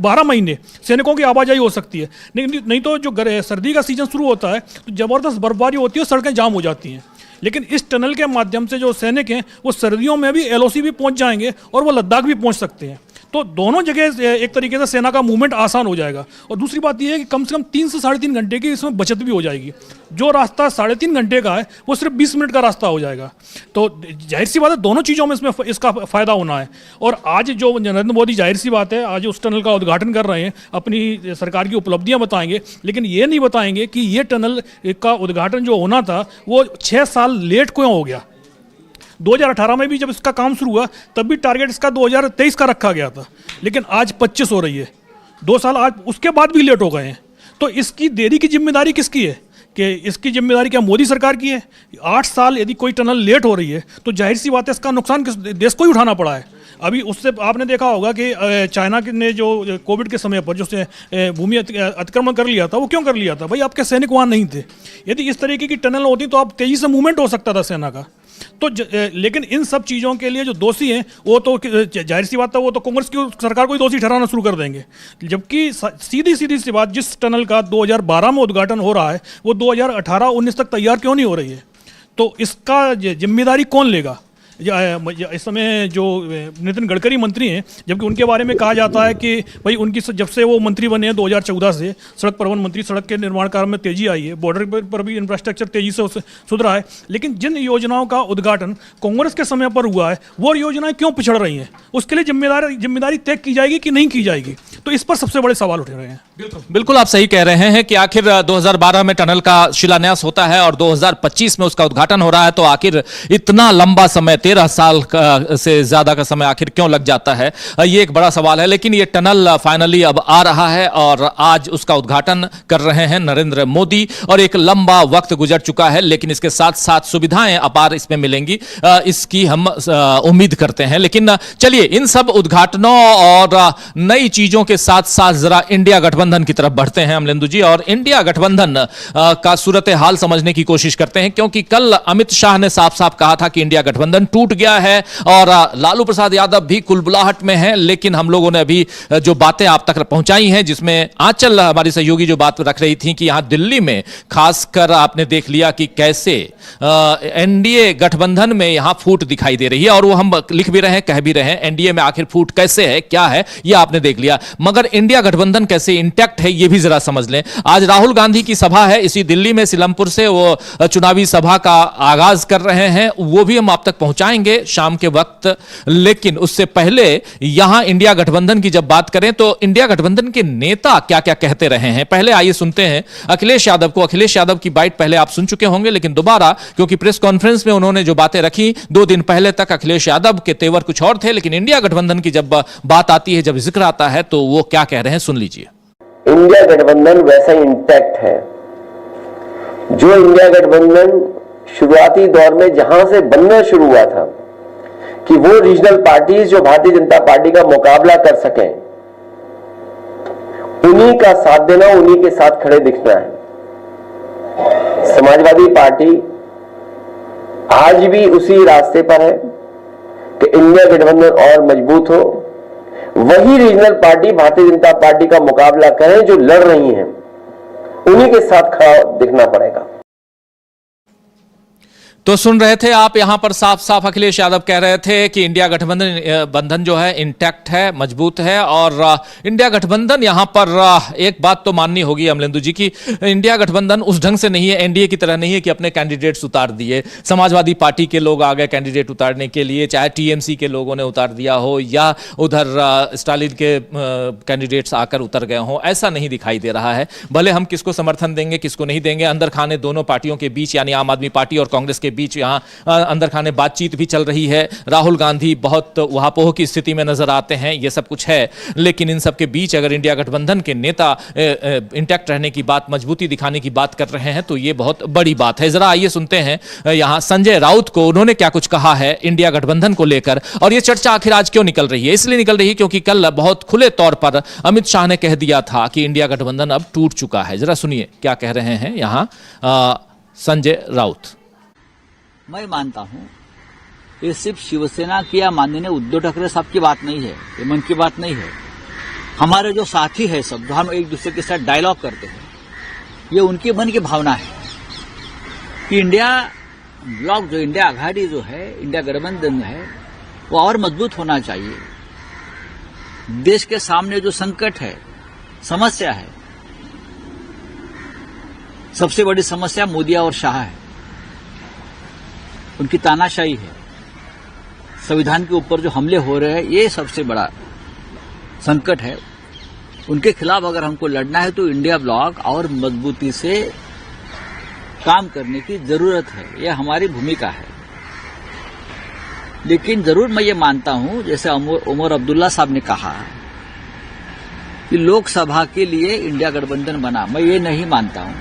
12 महीने सैनिकों की आवाजाही हो सकती है। नहीं तो जो सर्दी का सीजन शुरू होता है तो जबरदस्त बर्फबारी होती है, सड़कें जाम हो जाती हैं। लेकिन इस टनल के माध्यम से जो सैनिक हैं वो सर्दियों में भी LOC भी पहुंच जाएंगे और वो लद्दाख भी पहुंच सकते हैं। तो दोनों जगह एक तरीके से सेना का मूवमेंट आसान हो जाएगा। और दूसरी बात यह है कि कम से कम 3 से 3.5 घंटे की इसमें बचत भी हो जाएगी। जो रास्ता 3.5 घंटे का है वो सिर्फ 20 मिनट का रास्ता हो जाएगा। तो जाहिर सी बात है दोनों चीज़ों में इसमें इसका फ़ायदा होना है। और आज जो नरेंद्र मोदी, जाहिर सी बात है, आज उस टनल का उद्घाटन कर रहे हैं, अपनी सरकार की उपलब्धियाँ बताएंगे, लेकिन ये नहीं बताएंगे कि ये टनल का उद्घाटन जो होना था वो 6 साल लेट क्यों हो गया। 2018 में भी जब इसका काम शुरू हुआ तब भी टारगेट इसका 2023 का रखा गया था, लेकिन आज 25 हो रही है। 2 साल आज उसके बाद भी लेट हो गए हैं। तो इसकी देरी की जिम्मेदारी किसकी है? कि इसकी जिम्मेदारी क्या मोदी सरकार की है? 8 साल यदि कोई टनल लेट हो रही है तो जाहिर सी बात है इसका नुकसान किस देश को ही उठाना पड़ा है। अभी उससे आपने देखा होगा कि चाइना ने जो कोविड के समय पर जो भूमि अतिक्रमण कर लिया था, वो क्यों कर लिया था? भाई आपके सैनिक वहाँ नहीं थे। यदि इस तरीके की टनल होती तो आप तेज़ी से मूवमेंट हो सकता था सेना का। तो लेकिन इन सब चीज़ों के लिए जो दोषी हैं वो तो जाहिर सी बात है वो तो कांग्रेस की सरकार को ही दोषी ठहराना शुरू कर देंगे। जबकि सीधी सी बात, जिस टनल का 2012 में उद्घाटन हो रहा है वो 2018-19 तक तैयार क्यों नहीं हो रही है? तो इसका जिम्मेदारी कौन लेगा? इस समय जो नितिन गडकरी मंत्री हैं, जबकि उनके बारे में कहा जाता है कि भाई उनकी जब से वो मंत्री बने हैं 2014 से सड़क परिवहन मंत्री, सड़क के निर्माण कार्य में तेजी आई है, बॉर्डर पर भी इंफ्रास्ट्रक्चर तेजी से सुधरा है। लेकिन जिन योजनाओं का उद्घाटन कांग्रेस के समय पर हुआ है वो योजनाएं क्यों पिछड़ रही हैं, उसके लिए जिम्मेदारी तय की जाएगी कि नहीं की जाएगी, तो इस पर सबसे बड़े सवाल उठ रहे हैं। बिल्कुल आप सही कह रहे हैं कि आखिर 2012 में टनल का शिलान्यास होता है और 2025 में उसका उद्घाटन हो रहा है, तो आखिर इतना लंबा समय 13 साल से ज्यादा का समय आखिर क्यों लग जाता है, ये एक बड़ा सवाल है। लेकिन ये टनल फाइनली अब आ रहा है और आज उसका उद्घाटन कर रहे हैं नरेंद्र मोदी और एक लंबा वक्त गुजर चुका है, लेकिन इसके साथ साथ सुविधाएं अपार इसमें मिलेंगी, इसकी हम उम्मीद करते हैं। लेकिन चलिए इन सब उद्घाटनों और नई चीजों के साथ साथ जरा इंडिया गठबंधन की तरफ बढ़ते हैं अमलेंदु जी, और इंडिया गठबंधन का सूरत हाल समझने की कोशिश करते हैं, क्योंकि कल अमित शाह ने साफ साफ कहा था कि इंडिया गठबंधन टूट गया है और लालू प्रसाद यादव भी कुलबुलाहट में हैं। लेकिन हम लोगों ने अभी जो बातें आप तक पहुंचाई हैं, जिसमें आंचल हमारी सहयोगी जो बात रख रही थी कि यहां दिल्ली में खासकर आपने देख लिया कि कैसे एनडीए गठबंधन में यहां फूट दिखाई दे रही है, और वो हम लिख भी रहे हैं, कह भी रहे हैं, एनडीए में आखिर फूट कैसे है, क्या है, ये आपने देख लिया। मगर इंडिया गठबंधन कैसे इंटैक्ट है ये भी जरा समझ लें। आज राहुल गांधी की सभा है इसी दिल्ली में, सिलमपुर से वो चुनावी सभा का आगाज कर रहे हैं, वो भी हम आप तक पहुंचाएंगे शाम के वक्त। लेकिन उससे पहले यहां इंडिया गठबंधन की जब बात करें तो इंडिया गठबंधन के नेता क्या क्या कहते रहे हैं, पहले आइए सुनते हैं अखिलेश यादव को। अखिलेश यादव की बाइट पहले आप सुन चुके होंगे, लेकिन दोबारा, क्योंकि प्रेस कॉन्फ्रेंस में उन्होंने जो बातें रखी 2 दिन पहले तक अखिलेश यादव के तेवर कुछ और थे, लेकिन इंडिया गठबंधन की जब बात आती है, जब जिक्र आता है, तो वो क्या कह रहे हैं सुन लीजिए। इंडिया गठबंधन वैसा इंटैक्ट है जो इंडिया गठबंधन शुरुआती दौर में जहां से बनना शुरू हुआ था, कि वो रीजनल पार्टीज जो भारतीय जनता पार्टी का मुकाबला कर सकें, उन्हीं का साथ देना, उन्हीं के साथ खड़े दिखना है। समाजवादी पार्टी आज भी उसी रास्ते पर है कि इंडिया गठबंधन और मजबूत हो, वही regional party Bharatiya Janata party का मुकाबला करें जो लड़ रही हैं, उन्हीं के साथ खड़ा दिखना पड़ेगा। तो सुन रहे थे आप, यहां पर साफ साफ अखिलेश यादव कह रहे थे कि इंडिया गठबंधन जो है इंटैक्ट है, मजबूत है, और इंडिया गठबंधन यहां पर एक बात तो माननी होगी अमलेंदु जी की, इंडिया गठबंधन उस ढंग से नहीं है, एनडीए की तरह नहीं है कि अपने कैंडिडेट्स उतार दिए। समाजवादी पार्टी के लोग आ गए कैंडिडेट उतारने के लिए, चाहे टीएमसी के लोगों ने उतार दिया हो या उधर स्टालिन के कैंडिडेट्स आकर उतर गए हों, ऐसा नहीं दिखाई दे रहा है। भले हम किसको समर्थन देंगे किसको नहीं देंगे, अंदर खाने दोनों पार्टियों के बीच, यानी आम आदमी पार्टी और कांग्रेस के बीच यहां अंदर खाने बातचीत भी चल रही है। राहुल गांधी बहुत उहापोह की स्थिति में नजर आते हैं, यह सब कुछ है। लेकिन इन सब के बीच अगर इंडिया गठबंधन के नेता इंटैक्ट रहने की बात, मजबूती दिखाने की बात कर रहे हैं, तो यह बहुत बड़ी बात है। जरा आइए सुनते हैं यहां संजय राउत को, उन्होंने क्या कुछ कहा है इंडिया गठबंधन को लेकर। और यह चर्चा आखिर आज क्यों निकल रही है? इसलिए निकल रही है क्योंकि कल बहुत खुले तौर पर अमित शाह ने कह दिया था कि इंडिया गठबंधन अब टूट चुका है। जरा सुनिए क्या कह रहे हैं यहां संजय राउत। मैं मानता हूं ये सिर्फ शिवसेना की या माननीय उद्धव ठाकरे साहब की बात नहीं है, ये मन की बात नहीं है। हमारे जो साथी है सब, जो हम एक दूसरे के साथ डायलॉग करते हैं, ये उनके मन की भावना है कि इंडिया ब्लॉक जो इंडिया आघाड़ी जो है, इंडिया गठबंधन है, वो और मजबूत होना चाहिए। देश के सामने जो संकट है, समस्या है, सबसे बड़ी समस्या मोदी और शाह है, उनकी तानाशाही है, संविधान के ऊपर जो हमले हो रहे हैं, ये सबसे बड़ा संकट है। उनके खिलाफ अगर हमको लड़ना है तो इंडिया ब्लॉक और मजबूती से काम करने की जरूरत है, यह हमारी भूमिका है। लेकिन जरूर मैं ये मानता हूं, जैसे उमर अब्दुल्ला साहब ने कहा कि लोकसभा के लिए इंडिया गठबंधन बना, मैं ये नहीं मानता हूं।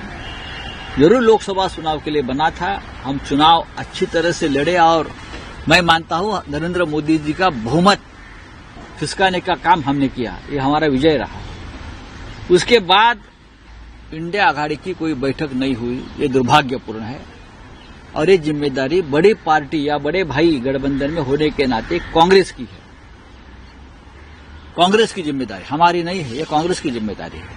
जरूर लोकसभा चुनाव के लिए बना था, हम चुनाव अच्छी तरह से लड़े और मैं मानता हूं नरेंद्र मोदी जी का बहुमत खिसकाने का काम हमने किया, ये हमारा विजय रहा। उसके बाद इंडिया आघाड़ी की कोई बैठक नहीं हुई, ये दुर्भाग्यपूर्ण है। और ये जिम्मेदारी बड़ी पार्टी या बड़े भाई गठबंधन में होने के नाते कांग्रेस की है। कांग्रेस की जिम्मेदारी हमारी नहीं है, ये कांग्रेस की जिम्मेदारी है।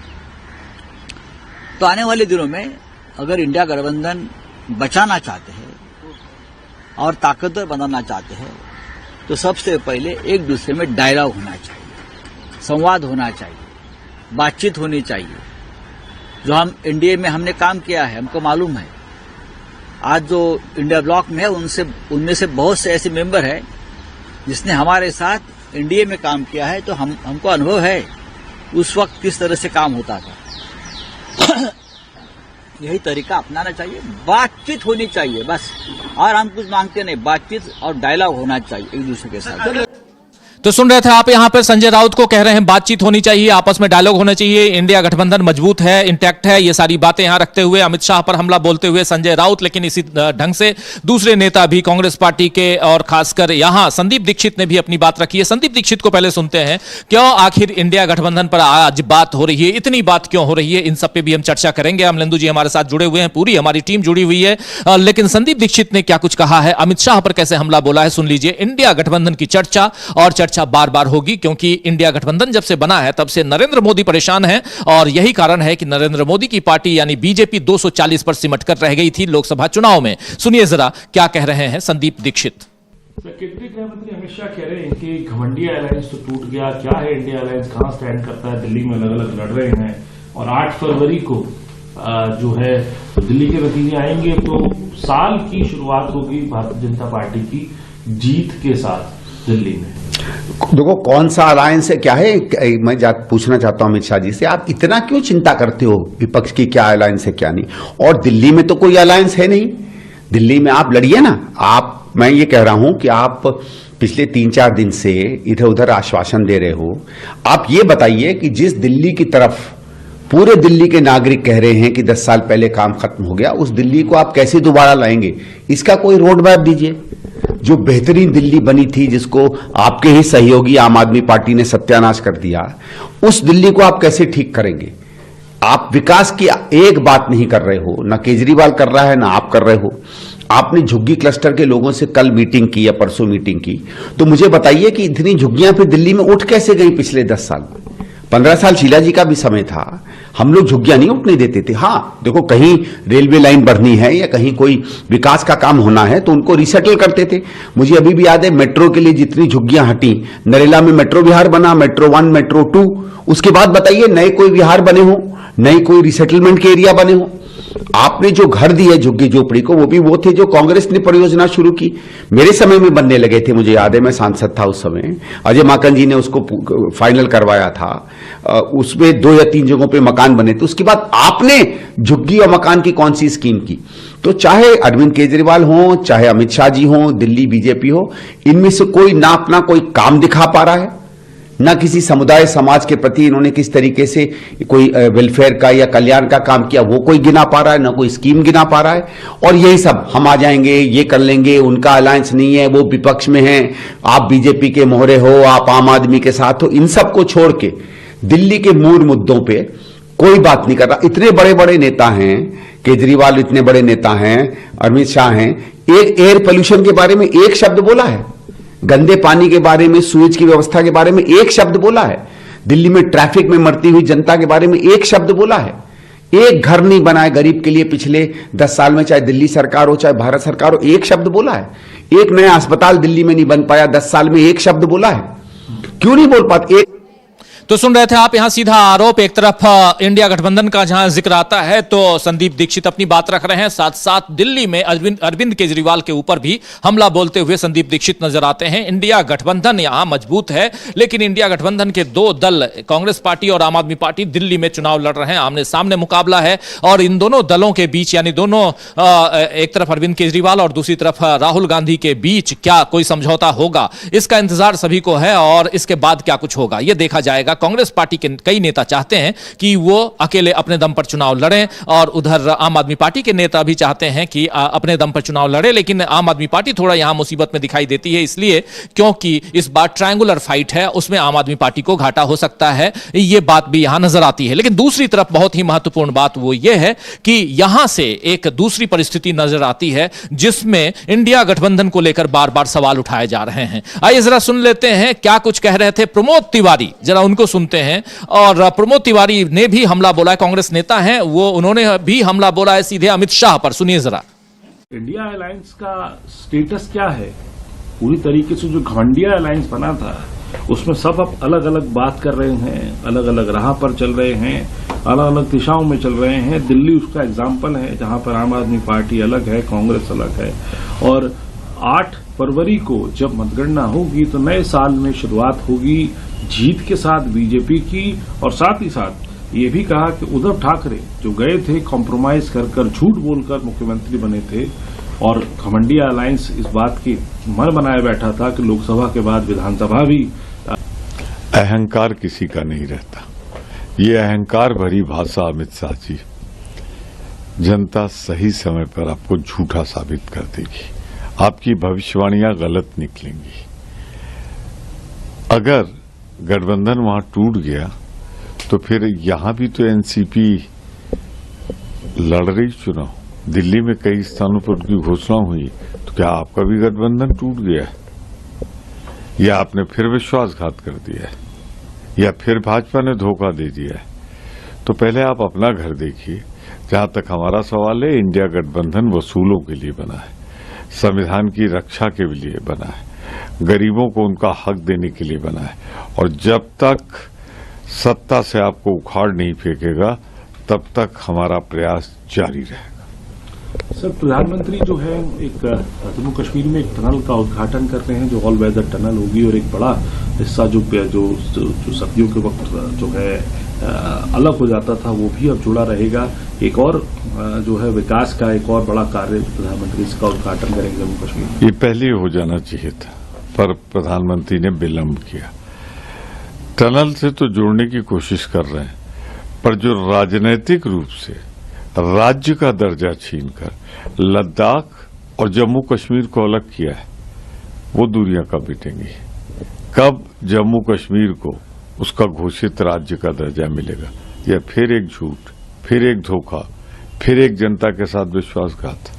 तो आने वाले दिनों में अगर इंडिया गठबंधन बचाना चाहते हैं और ताकतवर बनाना चाहते हैं तो सबसे पहले एक दूसरे में डायलॉग होना चाहिए, संवाद होना चाहिए, बातचीत होनी चाहिए। जो हम एनडीए में हमने काम किया है, हमको मालूम है। आज जो इंडिया ब्लॉक में है उनमें से बहुत से ऐसे मेंबर हैं जिसने हमारे साथ एनडीए में काम किया है, तो हमको अनुभव है उस वक्त किस तरह से काम होता था। यही तरीका अपनाना चाहिए, बातचीत होनी चाहिए बस, और हम कुछ मांगते नहीं, बातचीत और डायलॉग होना चाहिए एक दूसरे के साथ। तो सुन रहे थे आप यहां पर संजय राउत को कह रहे हैं बातचीत होनी चाहिए, आपस में डायलॉग होना चाहिए, इंडिया गठबंधन मजबूत है, इंटैक्ट है, ये सारी बातें यहां रखते हुए अमित शाह पर हमला बोलते हुए संजय राउत। लेकिन इसी ढंग से दूसरे नेता भी कांग्रेस पार्टी के और खासकर यहां संदीप दीक्षित ने भी अपनी बात रखी है। संदीप दीक्षित को पहले सुनते हैं, क्यों आखिर इंडिया गठबंधन पर आज बात हो रही है, इतनी बात क्यों हो रही है, इन सब पे भी हम चर्चा करेंगे। अमलेंदु जी हमारे साथ जुड़े हुए हैं, पूरी हमारी टीम जुड़ी हुई है। लेकिन संदीप दीक्षित ने क्या कुछ कहा है, अमित शाह पर कैसे हमला बोला है, सुन लीजिए। इंडिया गठबंधन की चर्चा और चर्चा बार बार होगी, क्योंकि इंडिया गठबंधन जब से बना है तब से नरेंद्र मोदी परेशान हैं और यही कारण है कि नरेंद्र मोदी की पार्टी यानी बीजेपी 240 पर सिमटकर रह गई थी लोकसभा चुनाव में। सुनिए जरा क्या कह रहे हैं संदीप दीक्षित। केंद्रीय गृह मंत्री अमित शाह कह रहे हैं कि घमंडिया अलायंस तो टूट गया, क्या है इंडिया अलायंस, कहां स्टैंड करता है, दिल्ली में अलग अलग लड़ रहे हैं और 8 फरवरी को जो है दिल्ली के नतीजे आएंगे तो साल की शुरुआत होगी भारतीय जनता पार्टी की जीत के साथ दिल्ली में। देखो कौन सा अलायंस है, क्या है, मैं पूछना चाहता हूं अमित शाह जी से, आप इतना क्यों चिंता करते हो विपक्ष की क्या अलायंस है क्या नहीं, और दिल्ली में तो कोई अलायंस है नहीं, दिल्ली में आप लड़िए ना। मैं ये कह रहा हूं कि आप पिछले 3-4 दिन से इधर उधर आश्वासन दे रहे हो। आप ये बताइए कि जिस दिल्ली की तरफ पूरे दिल्ली के नागरिक कह रहे हैं कि 10 साल पहले काम खत्म हो गया, उस दिल्ली को आप कैसे दोबारा लाएंगे, इसका कोई रोड मैप दीजिए। जो बेहतरीन दिल्ली बनी थी जिसको आपके ही सहयोगी आम आदमी पार्टी ने सत्यानाश कर दिया, उस दिल्ली को आप कैसे ठीक करेंगे। आप विकास की एक बात नहीं कर रहे हो, ना केजरीवाल कर रहा है ना आप कर रहे हो। आपने झुग्गी क्लस्टर के लोगों से कल मीटिंग की या परसों मीटिंग की, तो मुझे बताइए कि इतनी झुग्गियां फिर दिल्ली में उठ कैसे गई पिछले 10 साल में। 15 साल शीला जी का भी समय था, हम लोग झुग्गियां नहीं उठने देते थे। हाँ देखो, कहीं रेलवे लाइन बढ़नी है या कहीं कोई विकास का काम होना है तो उनको रिसेटल करते थे। मुझे अभी भी याद है मेट्रो के लिए जितनी झुग्गियां हटी, नरेला में मेट्रो विहार बना, मेट्रो 1 मेट्रो 2, उसके बाद बताइए नए कोई विहार बने हो, नए कोई रिसेटलमेंट के एरिया बने हो। आपने जो घर दिए झुग्गी झोपड़ी को, वो थे जो कांग्रेस ने परियोजना शुरू की, मेरे समय में बनने लगे थे। मुझे याद है मैं सांसद था उस समय, अजय माकन जी ने उसको फाइनल करवाया था। उसमें 2 या 3 जगहों पे मकान बने थे। उसके बाद आपने झुग्गी और मकान की कौन सी स्कीम की। तो चाहे अरविंद केजरीवाल हो, चाहे अमित शाह जी हो, दिल्ली बीजेपी हो, इनमें से कोई ना अपना कोई काम दिखा पा रहा है, ना किसी समुदाय समाज के प्रति इन्होंने किस तरीके से कोई वेलफेयर का या कल्याण का काम किया वो कोई गिना पा रहा है, ना कोई स्कीम गिना पा रहा है। और यही सब हम आ जाएंगे, ये कर लेंगे, उनका अलायंस नहीं है, वो विपक्ष में है, आप बीजेपी के मोहरे हो, आप आम आदमी के साथ हो, इन सब को छोड़ के दिल्ली के मूल मुद्दों पे कोई बात नहीं कर रहा। इतने बड़े बड़े नेता हैं, केजरीवाल इतने बड़े नेता हैं, अमित शाह हैं, एक एयर पोल्यूशन के बारे में एक शब्द बोला है, गंदे पानी के बारे में, सूरज की व्यवस्था के बारे में एक शब्द बोला है, दिल्ली में ट्रैफिक में मरती हुई जनता के बारे में एक शब्द बोला है। एक घर नहीं बनाए गरीब के लिए पिछले 10 साल में, चाहे दिल्ली सरकार हो चाहे भारत सरकार हो, एक शब्द बोला है। एक नया अस्पताल दिल्ली में नहीं बन पाया 10 साल में, एक शब्द बोला है। क्यों नहीं बोल पाते। तो सुन रहे थे आप यहां सीधा आरोप, एक तरफ इंडिया गठबंधन का जहां जिक्र आता है तो संदीप दीक्षित अपनी बात रख रहे हैं, साथ साथ दिल्ली में अरविंद केजरीवाल के ऊपर भी हमला बोलते हुए संदीप दीक्षित नजर आते हैं। इंडिया गठबंधन यहां मजबूत है, लेकिन इंडिया गठबंधन के 2 दल कांग्रेस पार्टी और आम आदमी पार्टी दिल्ली में चुनाव लड़ रहे हैं, आमने सामने मुकाबला है। और इन दोनों दलों के बीच यानी दोनों एक तरफ अरविंद केजरीवाल और दूसरी तरफ राहुल गांधी के बीच क्या कोई समझौता होगा, इसका इंतजार सभी को है। और इसके बाद क्या कुछ होगा यह देखा जाएगा। कांग्रेस पार्टी के कई नेता चाहते हैं कि वो अकेले अपने दम पर चुनाव लड़ें, और उधर आम आदमी पार्टी के नेता भी चाहते हैं कि अपने दम पर चुनाव लड़े। लेकिन आम आदमी पार्टी थोड़ा यहां मुसीबत में दिखाई देती है, इसलिए क्योंकि इस बार ट्रायंगुलर फाइट है, उसमें आम आदमी पार्टी को घाटा हो सकता है, ये बात भी यहां नजर आती है। लेकिन दूसरी तरफ बहुत ही महत्वपूर्ण बात वो ये है कि यहां से एक दूसरी परिस्थिति नजर आती है जिसमें इंडिया गठबंधन को लेकर बार बार सवाल उठाए जा रहे हैं। आइए जरा सुन लेते हैं क्या कुछ कह रहे थे प्रमोद तिवारी, जरा उनको सुनते हैं। और प्रमोद तिवारी ने भी हमला बोला है, कांग्रेस नेता हैं वो, उन्होंने भी हमला बोला है सीधे अमित शाह पर, सुनिए जरा। इंडिया अलायंस का स्टेटस क्या है? पूरी तरीके से जो घमंडिया अलायंस बना था उसमें सब अब अलग अलग बात कर रहे हैं, अलग अलग राह पर चल रहे हैं, अलग अलग दिशाओं में चल रहे हैं। दिल्ली उसका एग्जाम्पल है जहां पर आम आदमी पार्टी अलग है, कांग्रेस अलग है। और 8 फरवरी को जब मतगणना होगी तो नए साल में शुरुआत होगी जीत के साथ बीजेपी की। और साथ ही साथ ये भी कहा कि उद्धव ठाकरे जो गए थे कॉम्प्रोमाइज कर झूठ बोलकर मुख्यमंत्री बने थे, और घमंडिया अलायंस इस बात की मन बनाए बैठा था कि लोकसभा के बाद विधानसभा भी। अहंकार किसी का नहीं रहता। ये अहंकार भरी भाषा अमित शाह जी, जनता सही समय पर आपको झूठा साबित कर देगी, आपकी भविष्यवाणियां गलत निकलेंगी। अगर गठबंधन वहां टूट गया तो फिर यहां भी तो एनसीपी लड़ रही चुनाव, दिल्ली में कई स्थानों पर उनकी घोषणा हुई, तो क्या आपका भी गठबंधन टूट गया है, या आपने फिर विश्वासघात कर दिया है, या फिर भाजपा ने धोखा दे दिया है? तो पहले आप अपना घर देखिए। जहां तक हमारा सवाल है, इंडिया गठबंधन वसूलों के लिए बना है, संविधान की रक्षा के लिए बना है, गरीबों को उनका हक देने के लिए बना है। और जब तक सत्ता से आपको उखाड़ नहीं फेंकेगा तब तक हमारा प्रयास जारी रहेगा। सर, प्रधानमंत्री जो है एक जम्मू कश्मीर में एक टनल का उद्घाटन कर रहे हैं जो ऑल वेदर टनल होगी, और एक बड़ा हिस्सा जो सर्दियों के वक्त जो है अलग हो जाता था वो भी अब जुड़ा रहेगा। एक और जो है विकास का एक और बड़ा कार्य प्रधानमंत्री इसका उद्घाटन करेंगे जम्मू कश्मीर। ये पहले हो जाना चाहिए था, पर प्रधानमंत्री ने विलंब किया। टनल से तो जोड़ने की कोशिश कर रहे हैं, पर जो राजनीतिक रूप से राज्य का दर्जा छीनकर लद्दाख और जम्मू कश्मीर को अलग किया है, वो दूरियां कब मिटेंगी? कब जम्मू कश्मीर को उसका घोषित राज्य का दर्जा मिलेगा? या फिर एक झूठ, फिर एक धोखा, फिर एक जनता के साथ विश्वासघात।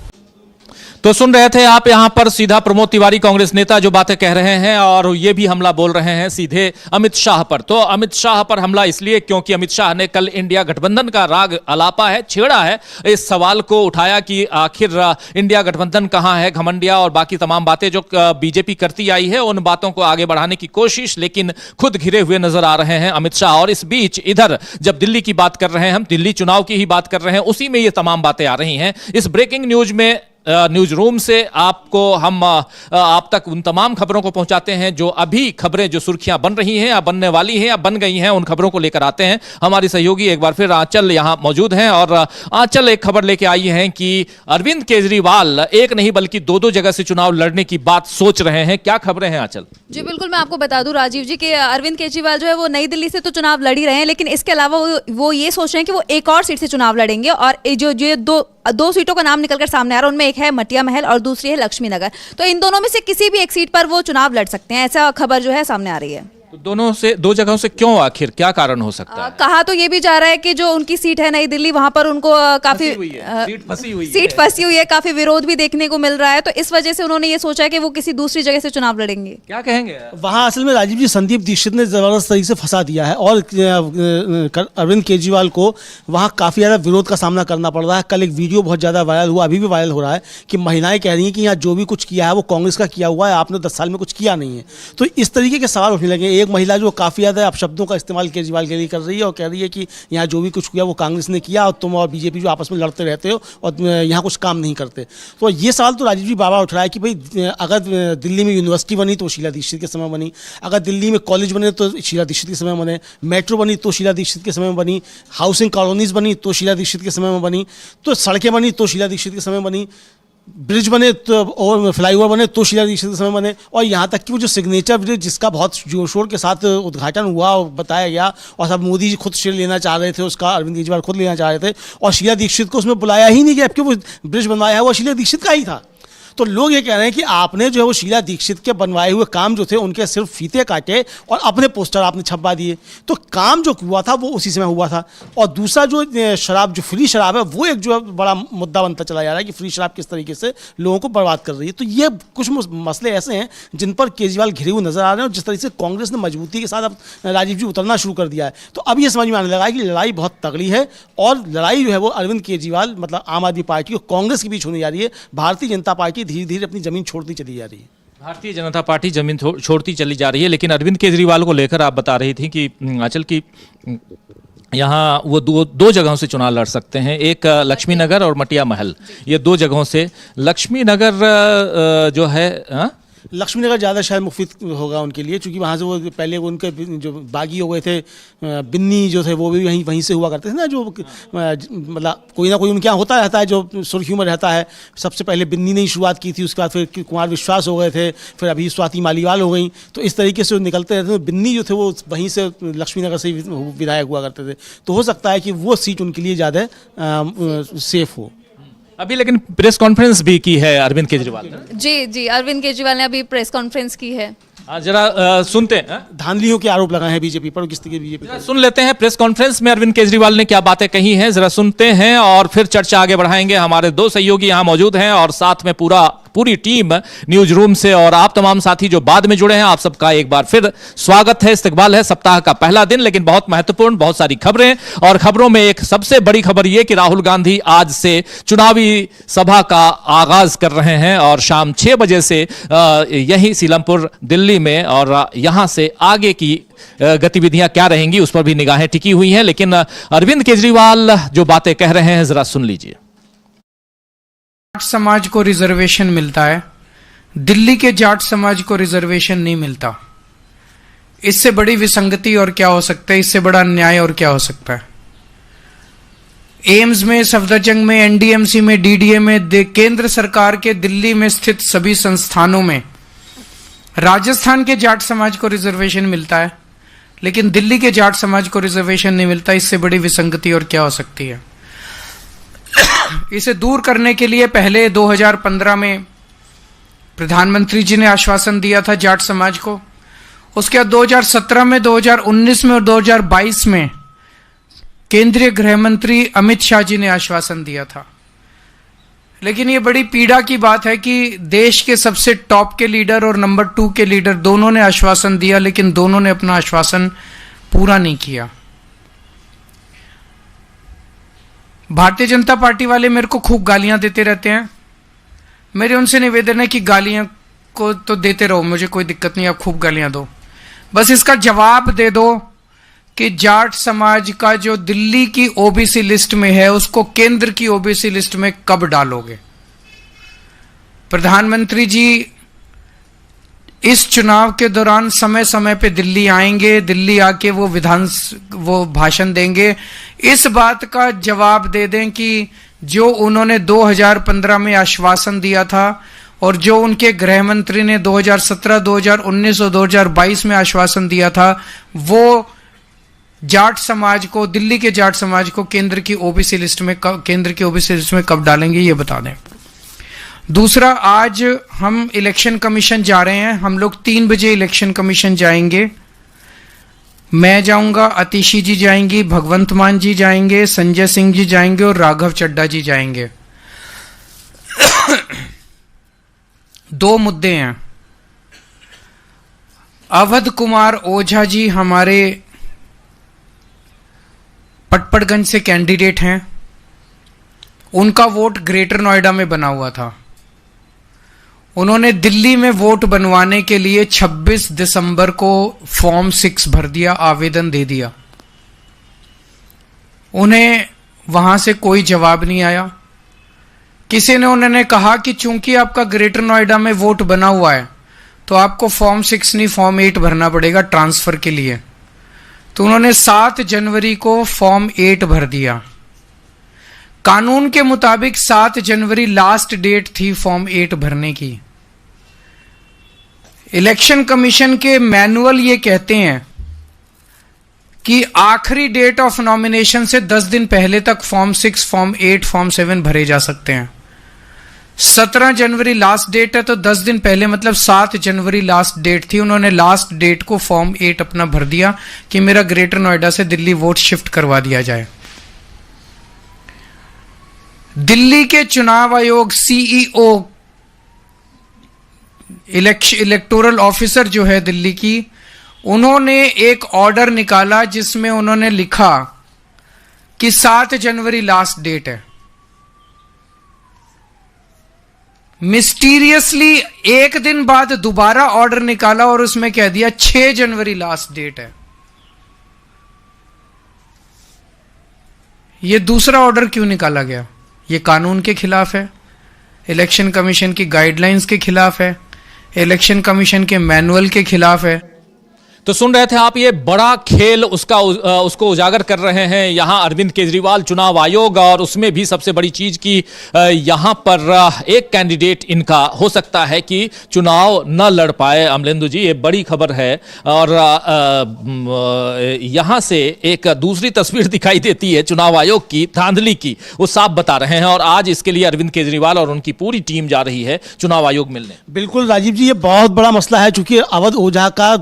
तो सुन रहे थे आप यहां पर सीधा प्रमोद तिवारी कांग्रेस नेता जो बातें कह रहे हैं, और ये भी हमला बोल रहे हैं सीधे अमित शाह पर। तो अमित शाह पर हमला इसलिए क्योंकि अमित शाह ने कल इंडिया गठबंधन का राग अलापा है, छेड़ा है, इस सवाल को उठाया कि आखिर इंडिया गठबंधन कहां है, घमंडिया और बाकी तमाम बातें जो बीजेपी करती आई है उन बातों को आगे बढ़ाने की कोशिश, लेकिन खुद घिरे हुए नजर आ रहे हैं अमित शाह। और इस बीच इधर जब दिल्ली की बात कर रहे हैं हम, दिल्ली चुनाव की ही बात कर रहे हैं, उसी में ये तमाम बातें आ रही हैं। इस ब्रेकिंग न्यूज में न्यूज रूम से आपको हम आप तक उन तमाम खबरों को पहुंचाते हैं जो अभी खबरें जो सुर्खियां बन रही हैं या बनने वाली हैं या बन गई हैं, उन खबरों को लेकर आते हैं। हमारी सहयोगी एक बार फिर आंचल यहां मौजूद हैं, और आंचल एक खबर लेके आई हैं कि अरविंद केजरीवाल एक नहीं बल्कि 2-2 जगह से चुनाव लड़ने की बात सोच रहे हैं। क्या खबरें हैं आंचल? जी बिल्कुल, मैं आपको बता दूं राजीव जी कि अरविंद केजरीवाल जो है वो नई दिल्ली से तो चुनाव लड़ ही रहे हैं, लेकिन इसके अलावा वो ये सोच रहे हैं कि वो एक और सीट से चुनाव लड़ेंगे। और जो दो सीटों का नाम निकलकर सामने आ रहा है, उनमें एक है मटिया महल और दूसरी है लक्ष्मी नगर। तो इन दोनों में से किसी भी एक सीट पर वो चुनाव लड़ सकते हैं, ऐसा खबर जो है सामने आ रही है। तो दोनों से 2 जगहों से क्यों, आखिर क्या कारण हो सकता है? कहा तो ये भी जा रहा है कि जो उनकी सीट है नई दिल्ली, वहां पर उनको काफी सीट फंसी हुई है, काफी विरोध भी देखने को मिल रहा है। तो इस वजह से उन्होंने ये सोचा है कि वो किसी दूसरी जगह से चुनाव लड़ेंगे। क्या कहेंगे? वहां असल में राजीव जी संदीप दीक्षित ने जबरदस्त तरीके से फंसा दिया है, और अरविंद केजरीवाल को वहां काफी ज्यादा विरोध का सामना करना पड़ रहा है। कल एक वीडियो बहुत ज्यादा वायरल हुआ, अभी भी वायरल हो रहा है, कि महिलाएं कह रही हैं कि यहाँ जो भी कुछ किया है वो कांग्रेस का किया हुआ है, आपने 10 साल में कुछ किया नहीं है। तो इस तरीके के सवाल उठने लगे। एक महिला जो काफी ज्यादा अपशब्दों का इस्तेमाल केजरीवाल के लिए कर रही है और कह रही है कि यहाँ जो भी कुछ किया वो कांग्रेस ने किया, और तुम और बीजेपी जो आपस में लड़ते रहते हो और यहाँ कुछ काम नहीं करते। तो ये सवाल तो राजीव जी बाबा उठ रहा है कि भाई अगर दिल्ली में यूनिवर्सिटी बनी तो शीला दीक्षित के समय बनी, अगर दिल्ली में कॉलेज बने तो शीला दीक्षित के समय बने, मेट्रो बनी तो शीला दीक्षित के समय में बनी, हाउसिंग कॉलोनीज बनी तो शीला दीक्षित के समय में बनी, तो सड़कें बनी तो शीला दीक्षित के समय बनी, ब्रिज बने तो और फ्लाईओवर बने तो शीला दीक्षित के समय बने, और यहाँ तक कि वो जो सिग्नेचर ब्रिज जिसका बहुत जोर शोर के साथ उद्घाटन हुआ और बताया गया, और सब मोदी जी खुद श्रेय लेना चाह रहे थे उसका, अरविंद केजरीवाल खुद लेना चाह रहे थे, और शीला दीक्षित को उसमें बुलाया ही नहीं गया, जबकि वो ब्रिज बनवाया है वो शीला दीक्षित का ही था। तो लोग ये कह रहे हैं कि आपने जो है वो शीला दीक्षित के बनवाए हुए काम जो थे उनके सिर्फ फीते काटे और अपने पोस्टर आपने छपवा दिए। तो काम जो हुआ था वो उसी समय हुआ था। और दूसरा जो शराब, जो फ्री शराब है, वो एक जो है बड़ा मुद्दा बनता चला जा रहा है कि फ्री शराब किस तरीके से लोगों को बर्बाद कर रही है। तो ये कुछ मसले ऐसे हैं जिन पर केजरीवाल घिरे हुए नजर आ रहे हैं और जिस तरीके से कांग्रेस ने मजबूती के साथ अब राजीव जी उतरना शुरू कर दिया है, तो अब ये समझ में आने लगा है कि लड़ाई बहुत तगड़ी है और लड़ाई जो है वो अरविंद केजरीवाल मतलब आम आदमी पार्टी और कांग्रेस के बीच होने जा रही है। भारतीय जनता पार्टी धीरे धीरे अपनी जमीन छोड़ती चली जा रही है। भारतीय जनता पार्टी जमीन छोड़ती चली जा रही है, लेकिन अरविंद केजरीवाल को लेकर आप बता रही थी कि हिमाचल की यहाँ वो दो जगहों से चुनाव लड़ सकते हैं, एक लक्ष्मी नगर और मटिया महल। ये दो जगहों से लक्ष्मी नगर जो है लक्ष्मी नगर ज़्यादा शायद मुफीद होगा उनके लिए, क्योंकि वहाँ से वो पहले उनके जो बागी हो गए थे, बिन्नी जो थे वो भी वहीं से हुआ करते थे ना, जो मतलब कोई ना कोई उनके यहाँ होता रहता है जो सुर्खियों में रहता है। सबसे पहले बिन्नी ने ही शुरुआत की थी, उसके बाद फिर कुमार विश्वास हो गए थे, फिर अभी स्वाति मालीवाल हो गई। तो इस तरीके से निकलते रहते थे। बिन्नी जो थे वो वहीं से लक्ष्मी नगर से विधायक हुआ करते थे। तो हो सकता है कि वो सीट उनके लिए ज़्यादा सेफ हो। अभी लेकिन प्रेस कॉन्फ्रेंस भी की है अरविंद केजरीवाल ने। जी, अरविंद केजरीवाल ने अभी प्रेस कॉन्फ्रेंस की है। जरा सुनते हैं। धांधलियों के आरोप लगाए हैं बीजेपी पर, किस तरीके बीजेपी। सुन लेते हैं प्रेस कॉन्फ्रेंस में अरविंद केजरीवाल ने क्या बातें कही हैं, जरा सुनते हैं और फिर चर्चा आगे बढ़ाएंगे। हमारे दो सहयोगी यहाँ मौजूद हैं और साथ में पूरी टीम न्यूज रूम से, और आप तमाम साथी जो बाद में जुड़े हैं, आप सबका एक बार फिर स्वागत है। इस्तकबाल है, सप्ताह का पहला दिन, लेकिन बहुत महत्वपूर्ण, बहुत सारी खबरें, और खबरों में एक सबसे बड़ी खबर यह कि राहुल गांधी आज से चुनावी सभा का आगाज कर रहे हैं और शाम 6 बजे से यही सीलमपुर दिल्ली में, और यहां से आगे की गतिविधियां क्या रहेंगी उस पर भी निगाहें टिकी हुई हैं। लेकिन अरविंद केजरीवाल जो बातें कह रहे हैं जरा सुन लीजिए। जाट समाज को रिजर्वेशन मिलता है, दिल्ली के जाट समाज को रिजर्वेशन नहीं मिलता। इससे बड़ी विसंगति और क्या हो सकता है, इससे बड़ा अन्याय और क्या हो सकता है। एम्स में, सफदरजंग में, एनडीएमसी में, डीडीए में, केंद्र सरकार के दिल्ली में स्थित सभी संस्थानों में राजस्थान के जाट समाज को रिजर्वेशन मिलता है, लेकिन दिल्ली के जाट समाज को रिजर्वेशन नहीं मिलता। इससे बड़ी विसंगति और क्या हो सकती है। इसे दूर करने के लिए पहले 2015 में प्रधानमंत्री जी ने आश्वासन दिया था जाट समाज को। उसके बाद 2017 में, 2019 में और 2022 में केंद्रीय गृह मंत्री अमित शाह जी ने आश्वासन दिया था। लेकिन ये बड़ी पीड़ा की बात है कि देश के सबसे टॉप के लीडर और नंबर 2 के लीडर दोनों ने आश्वासन दिया, लेकिन दोनों ने अपना आश्वासन पूरा नहीं किया। भारतीय जनता पार्टी वाले मेरे को खूब गालियां देते रहते हैं। मेरे उनसे निवेदन है कि गालियां को तो देते रहो, मुझे कोई दिक्कत नहीं, आप खूब गालियां दो, बस इसका जवाब दे दो कि जाट समाज का जो दिल्ली की ओबीसी लिस्ट में है उसको केंद्र की ओबीसी लिस्ट में कब डालोगे। प्रधानमंत्री जी इस चुनाव के दौरान समय समय पे दिल्ली आएंगे, दिल्ली आके वो भाषण देंगे। इस बात का जवाब दे दें कि जो उन्होंने 2015 में आश्वासन दिया था और जो उनके गृह मंत्री ने 2017, 2019 और 2022 में आश्वासन दिया था, वो जाट समाज को, दिल्ली के जाट समाज को केंद्र की ओबीसी लिस्ट में कब डालेंगे, ये बता दें। दूसरा, आज हम इलेक्शन कमीशन जा रहे हैं। हम लोग 3 बजे इलेक्शन कमीशन जाएंगे। मैं जाऊंगा, अतिशी जी जाएंगी, भगवंत मान जी जाएंगे, संजय सिंह जी जाएंगे और राघव चड्ढा जी जाएंगे। 2 मुद्दे हैं। अवध कुमार ओझा जी हमारे पटपड़गंज से कैंडिडेट हैं। उनका वोट ग्रेटर नोएडा में बना हुआ था। उन्होंने दिल्ली में वोट बनवाने के लिए 26 दिसंबर को फॉर्म 6 भर दिया, आवेदन दे दिया। उन्हें वहां से कोई जवाब नहीं आया। किसी ने उन्होंने कहा कि चूंकि आपका ग्रेटर नोएडा में वोट बना हुआ है तो आपको फॉर्म 6 नहीं फॉर्म 8 भरना पड़ेगा ट्रांसफर के लिए। तो उन्होंने 7 जनवरी को फॉर्म 8 भर दिया। कानून के मुताबिक 7 जनवरी लास्ट डेट थी फॉर्म 8 भरने की। इलेक्शन कमीशन के मैनुअल ये कहते हैं कि आखिरी डेट ऑफ नॉमिनेशन से 10 दिन पहले तक फॉर्म 6, फॉर्म 8, फॉर्म 7 भरे जा सकते हैं। 17 जनवरी लास्ट डेट है, तो 10 दिन पहले मतलब 7 जनवरी लास्ट डेट थी। उन्होंने लास्ट डेट को फॉर्म 8 अपना भर दिया कि मेरा ग्रेटर नोएडा से दिल्ली वोट शिफ्ट करवा दिया जाए। दिल्ली के चुनाव आयोग सीईओ इलेक्टोरल ऑफिसर जो है दिल्ली की, उन्होंने एक ऑर्डर निकाला जिसमें उन्होंने लिखा कि 7 जनवरी लास्ट डेट है। मिस्टीरियसली एक दिन बाद दोबारा ऑर्डर निकाला और उसमें कह दिया 6 जनवरी लास्ट डेट है। यह दूसरा ऑर्डर क्यों निकाला गया? यह कानून के खिलाफ है, इलेक्शन कमीशन की गाइडलाइंस के खिलाफ है, इलेक्शन कमीशन के मैनुअल के खिलाफ है। तो सुन रहे थे आप, ये बड़ा खेल उसको उजागर कर रहे हैं यहाँ अरविंद केजरीवाल, चुनाव आयोग, और उसमें भी सबसे बड़ी चीज की यहाँ पर एक कैंडिडेट इनका हो सकता है कि चुनाव न लड़ पाए। अमलेंदु जी, ये बड़ी खबर है। और यहाँ से एक दूसरी तस्वीर दिखाई देती है चुनाव आयोग की, धांधली की, वो साफ बता रहे हैं। और आज इसके लिए अरविंद केजरीवाल और उनकी पूरी टीम जा रही है चुनाव आयोग मिलने। बिल्कुल राजीव जी, ये बहुत बड़ा मसला है, चूंकि अवध ओझा का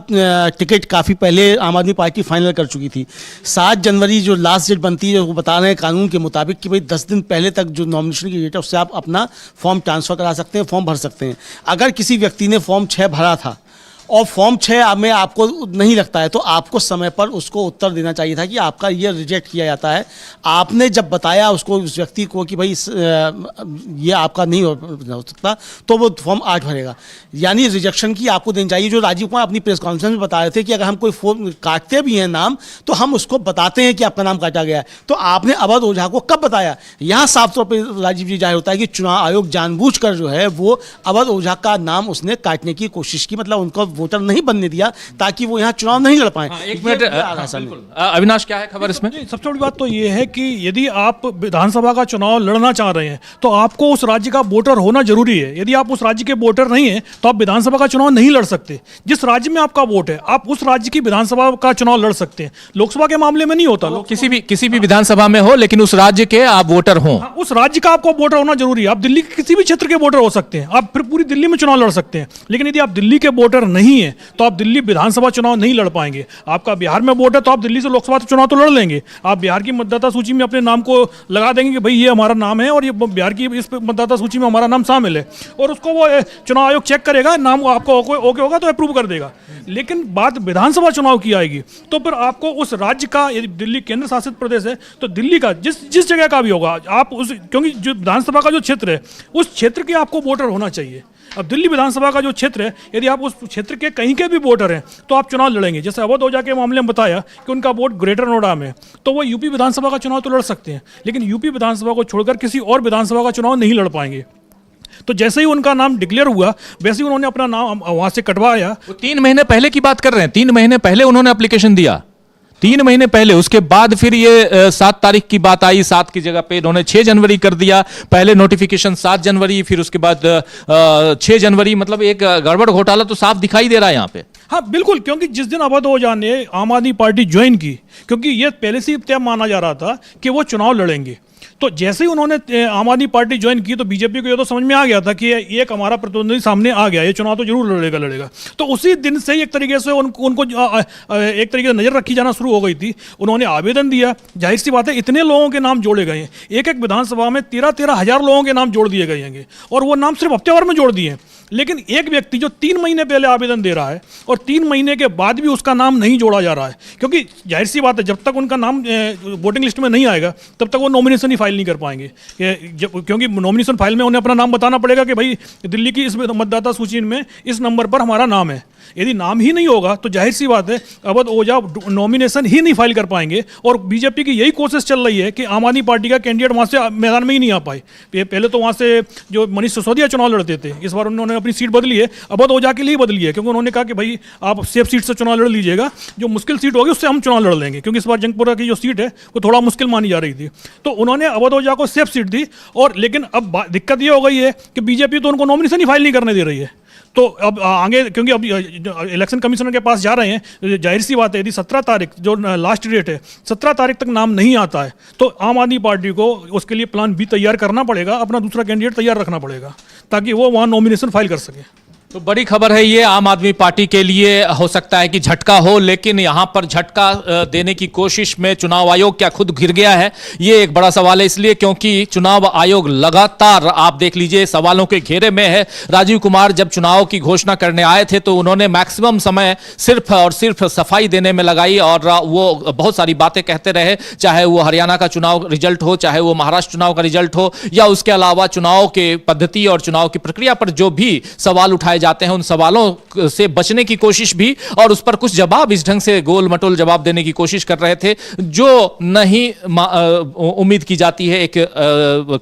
टिकट काफी पहले आम आदमी पार्टी फाइनल कर चुकी थी। 7 जनवरी जो लास्ट डेट बनती है, वो बता रहे हैं कानून के मुताबिक कि भाई 10 दिन पहले तक जो नॉमिनेशन की डेट है उससे आप अपना फॉर्म ट्रांसफर करा सकते हैं, फॉर्म भर सकते हैं। अगर किसी व्यक्ति ने फॉर्म 6 भरा था और फॉर्म 6 में आपको नहीं लगता है, तो आपको समय पर उसको उत्तर देना चाहिए था कि आपका ये रिजेक्ट किया जाता है। आपने जब बताया उसको, उस व्यक्ति को, कि भाई ये आपका नहीं हो सकता, तो वो फॉर्म 8 भरेगा। यानी रिजेक्शन की आपको देनी चाहिए। जो राजीव कुमार अपनी प्रेस कॉन्फ्रेंस में बता रहे थे कि अगर हम कोई फॉर्म काटते भी हैं नाम, तो हम उसको बताते हैं कि आपका नाम काटा गया है। तो आपने अवध ओझा को कब बताया? यहाँ साफ तौर पर राजीव जी जाहिर होता है कि चुनाव आयोग जानबूझकर जो है वो अवध ओझा का नाम उसने काटने की कोशिश की, मतलब उनको वोटर नहीं बनने दिया ताकि वो यहाँ चुनाव नहीं लड़ पाए। एक मिनट अविनाश, क्या है खबर इसमें? सबसे बड़ी बात तो ये है कि यदि आप विधानसभा का चुनाव लड़ना चाह रहे हैं तो आपको उस राज्य का वोटर होना जरूरी है। यदि आप उस राज्य के वोटर नहीं है तो आप विधानसभा का चुनाव नहीं लड़ सकते। जिस राज्य में आपका वोट है, आप उस राज्य की विधानसभा का चुनाव लड़ सकते हैं। लोकसभा के मामले में नहीं होता। किसी भी विधानसभा में हो, लेकिन उस राज्य के आप वोटर हों। उस राज्य का आपको वोटर होना जरूरी है। आप दिल्ली के किसी भी क्षेत्र के वोटर हो सकते हैं, आप फिर पूरी दिल्ली में चुनाव लड़ सकते हैं। लेकिन यदि आप दिल्ली के वोटर नहीं है तो आप दिल्ली विधानसभा चुनाव नहीं लड़ पाएंगे। आपका बिहार में वोट है तो आप दिल्ली से लोकसभा चुनाव तो लड़ लेंगे। आप बिहार की मतदाता सूची में अपने नाम को लगा देंगे कि भाई ये हमारा नाम है और ये बिहार की इस मतदाता सूची में हमारा नाम शामिल है, और उसको वो चुनाव आयोग चेक करेगा, नाम आपको ओके होगा तो अप्रूव कर देगा। लेकिन बात विधानसभा चुनाव की आएगी तो फिर आपको उस राज्य का, यदि दिल्ली केंद्र शासित प्रदेश है तो दिल्ली का जिस जगह का भी होगा, आप उस, क्योंकि जो विधानसभा का जो क्षेत्र है उस क्षेत्र के आपको वोटर होना चाहिए। अब दिल्ली विधानसभा का जो क्षेत्र है, यदि आप उस क्षेत्र के कहीं के भी वोटर हैं तो आप चुनाव लड़ेंगे। जैसे अवध ओझा के मामले में बताया कि उनका वोट ग्रेटर नोएडा में, तो वो यूपी विधानसभा का चुनाव तो लड़ सकते हैं, लेकिन यूपी विधानसभा को छोड़कर किसी और विधानसभा का चुनाव नहीं लड़ पाएंगे। तो जैसे ही उनका नाम डिक्लेयर हुआ, वैसे ही उन्होंने अपना नाम वहां से कटवाया। 3 महीने पहले की बात कर रहे हैं, 3 महीने पहले उन्होंने एप्लीकेशन दिया, 3 महीने पहले। उसके बाद फिर ये 7 तारीख की बात आई, 7 की जगह पे इन्होंने 6 जनवरी कर दिया। पहले नोटिफिकेशन 7 जनवरी, फिर उसके बाद 6 जनवरी। मतलब एक गड़बड़ घोटाला तो साफ दिखाई दे रहा है यहाँ पे। हाँ बिल्कुल, क्योंकि जिस दिन अवध ओझा ने आम आदमी पार्टी ज्वाइन की, क्योंकि ये पहले से ही तय माना जा रहा था कि वो चुनाव लड़ेंगे, तो जैसे ही उन्होंने आम आदमी पार्टी ज्वाइन की तो बीजेपी को ये तो समझ में आ गया था कि एक हमारा प्रतिद्वंदी सामने आ गया, ये चुनाव तो जरूर लड़ेगा। तो उसी दिन से ही एक तरीके से उनको एक तरीके से नजर रखी जाना शुरू हो गई थी। उन्होंने आवेदन दिया, जाहिर सी बात है इतने लोगों के नाम जोड़े गए हैं, एक विधानसभा में 13-13 हजार लोगों के नाम जोड़ दिए गए हैं, और वो नाम सिर्फ हफ्ते भर में जोड़ दिए। लेकिन एक व्यक्ति जो 3 महीने पहले आवेदन दे रहा है और 3 महीने के बाद भी उसका नाम नहीं जोड़ा जा रहा है, क्योंकि जाहिर सी बात है जब तक उनका नाम वोटिंग लिस्ट में नहीं आएगा तब तक वो नॉमिनेशन ही फाइल नहीं कर पाएंगे। क्योंकि नॉमिनेशन फाइल में उन्हें अपना नाम बताना पड़ेगा कि भाई दिल्ली की इस मतदाता सूची में इस नंबर पर हमारा नाम है। यदि नाम ही नहीं होगा तो जाहिर सी बात है अवध ओझा नॉमिनेशन ही नहीं फाइल कर पाएंगे। और बीजेपी की यही कोशिश चल रही है कि आम आदमी पार्टी का कैंडिडेट वहां से मैदान में ही नहीं आ पाए। पहले तो वहां से जो मनीष सिसोदिया चुनाव लड़ते थे, इस बार उन्होंने अपनी सीट बदली है, अवध ओझा के लिए बदली है, क्योंकि उन्होंने कहा कि भाई आप सेफ सीट से चुनाव लड़ लीजिएगा, जो मुश्किल सीट होगी उससे हम चुनाव लड़ लेंगे, क्योंकि इस बार जंगपुरा की जो सीट है वो थोड़ा मुश्किल मानी जा रही थी। तो उन्होंने अवध ओझा को सेफ सीट दी। और लेकिन अब दिक्कत ये हो गई है कि बीजेपी तो उनको नॉमिनेशन ही फाइल नहीं करने दे रही है। तो अब आगे, क्योंकि अब इलेक्शन कमिश्नर के पास जा रहे हैं, जाहिर सी बात है यदि 17 तारीख जो लास्ट डेट है, 17 तारीख तक नाम नहीं आता है तो आम आदमी पार्टी को उसके लिए प्लान बी तैयार करना पड़ेगा, अपना दूसरा कैंडिडेट तैयार रखना पड़ेगा ताकि वो वहाँ नॉमिनेशन फाइल कर सके। तो बड़ी खबर है ये, आम आदमी पार्टी के लिए हो सकता है कि झटका हो, लेकिन यहां पर झटका देने की कोशिश में चुनाव आयोग क्या खुद घिर गया है, ये एक बड़ा सवाल है। इसलिए क्योंकि चुनाव आयोग लगातार, आप देख लीजिए, सवालों के घेरे में है। राजीव कुमार जब चुनाव की घोषणा करने आए थे तो उन्होंने मैक्सिमम समय सिर्फ और सिर्फ सफाई देने में लगाई और वो बहुत सारी बातें कहते रहे, चाहे वो हरियाणा का चुनाव रिजल्ट हो, चाहे वो महाराष्ट्र चुनाव का रिजल्ट हो, या उसके अलावा चुनाव के पद्धति और चुनाव की प्रक्रिया पर जो भी सवाल उठाए जाते हैं उन सवालों से बचने की कोशिश भी, और उस पर कुछ जवाब इस ढंग से गोल मटोल जवाब देने की कोशिश कर रहे थे जो नहीं उम्मीद की जाती है एक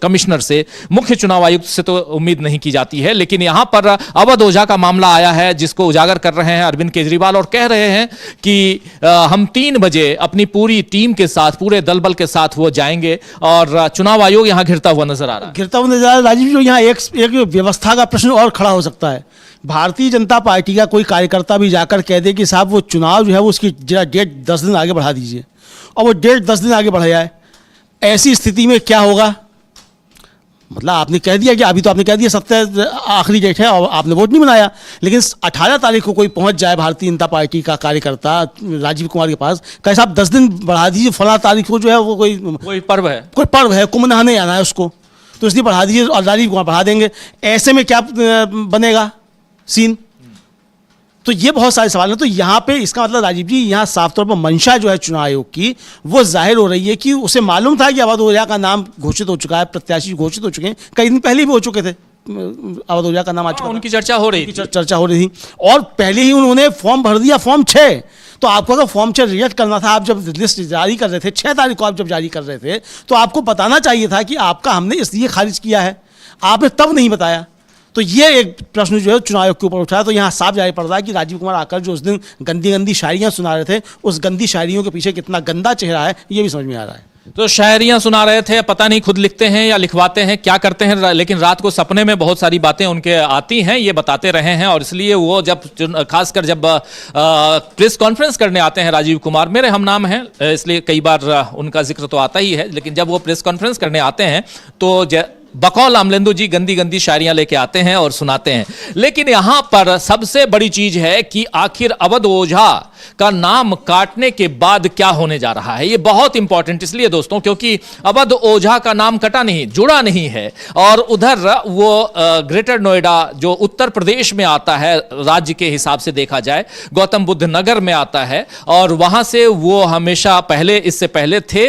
कमिश्नर से, मुख्य चुनाव आयुक्त से तो उम्मीद नहीं की जाती है। लेकिन यहां पर अवध ओझा का मामला आया है जिसको उजागर कर रहे हैं अरविंद केजरीवाल और कह रहे हैं कि हम 3 बजे अपनी पूरी टीम के साथ, पूरे दल बल के साथ वो जाएंगे और चुनाव आयोग यहां घिरता हुआ नजर आ रहा है। गिरता हुआ नजर आ रहा है राजीव। जो यहाँ एक व्यवस्था का प्रश्न और खड़ा हो सकता है। भारतीय जनता पार्टी का कोई कार्यकर्ता भी जाकर कह दे कि साहब वो चुनाव जो है वो उसकी डेट 10 दिन आगे बढ़ा दीजिए, और वो डेट 10 दिन आगे बढ़ जाए, ऐसी स्थिति में क्या होगा? मतलब आपने कह दिया कि अभी तो आपने कह दिया 17 आखिरी डेट है और आपने वोट नहीं बनाया, लेकिन 18 तारीख को कोई पहुंच जाए भारतीय जनता पार्टी का कार्यकर्ता राजीव कुमार के पास, कहे साहब 10 दिन बढ़ा दीजिए, फला तारीख को जो है वो कोई पर्व है, कुंभ नहाने आना है उसको, तो इसलिए बढ़ा दीजिए और राजीव कुमार बढ़ा देंगे। ऐसे में क्या बनेगा सीन? तो ये बहुत सारे सवाल हैं। तो यहाँ पे इसका मतलब राजीव जी, यहाँ साफ तौर पर मंशा जो है चुनाव आयोग की वो जाहिर हो रही है कि उसे मालूम था कि अवध ओझा का नाम घोषित हो चुका है, प्रत्याशी घोषित हो चुके हैं, कई दिन पहले भी हो चुके थे, अवध ओझा का नाम आ चुका, उनकी चर्चा हो रही थी और पहले ही उन्होंने फॉर्म भर दिया, फॉर्म 6। तो आपको अगर फॉर्म 6 रिजेक्ट करना था, आप जब लिस्ट जारी कर रहे थे 6 तारीख को, आप जब जारी कर रहे थे तो आपको बताना चाहिए था कि आपका हमने इसलिए खारिज किया है, आपने तब नहीं बताया। तो ये एक प्रश्न जो है चुनाव आयोग के ऊपर उठा है। तो यहाँ साफ जाहिर पड़ रहा है कि राजीव कुमार आकर जो उस दिन गंदी गंदी शायरियाँ सुना रहे थे, उस गंदी शायरियों के पीछे कितना गंदा चेहरा है ये भी समझ में आ रहा है। तो शायरियां सुना रहे थे, पता नहीं खुद लिखते हैं या लिखवाते हैं, क्या करते हैं, लेकिन रात को सपने में बहुत सारी बातें उनके आती हैं, ये बताते रहे हैं। और इसलिए वो जब खासकर जब प्रेस कॉन्फ्रेंस करने आते हैं राजीव कुमार, मेरे हम नाम हैं इसलिए कई बार उनका जिक्र तो आता ही है, लेकिन जब वो प्रेस कॉन्फ्रेंस करने आते हैं तो बकौल अमलेंदु जी गंदी गंदी शायरियां लेके आते हैं और सुनाते हैं। लेकिन यहां पर सबसे बड़ी चीज है कि आखिर अवध ओझा का नाम काटने के बाद क्या होने जा रहा है। ये बहुत इंपॉर्टेंट इसलिए दोस्तों क्योंकि अवध ओझा का नाम कटा नहीं, जुड़ा नहीं है, और उधर वो ग्रेटर नोएडा जो उत्तर प्रदेश में आता है, राज्य के हिसाब से देखा जाए गौतम बुद्ध नगर में आता है, और वहां से वो हमेशा पहले, इससे पहले थे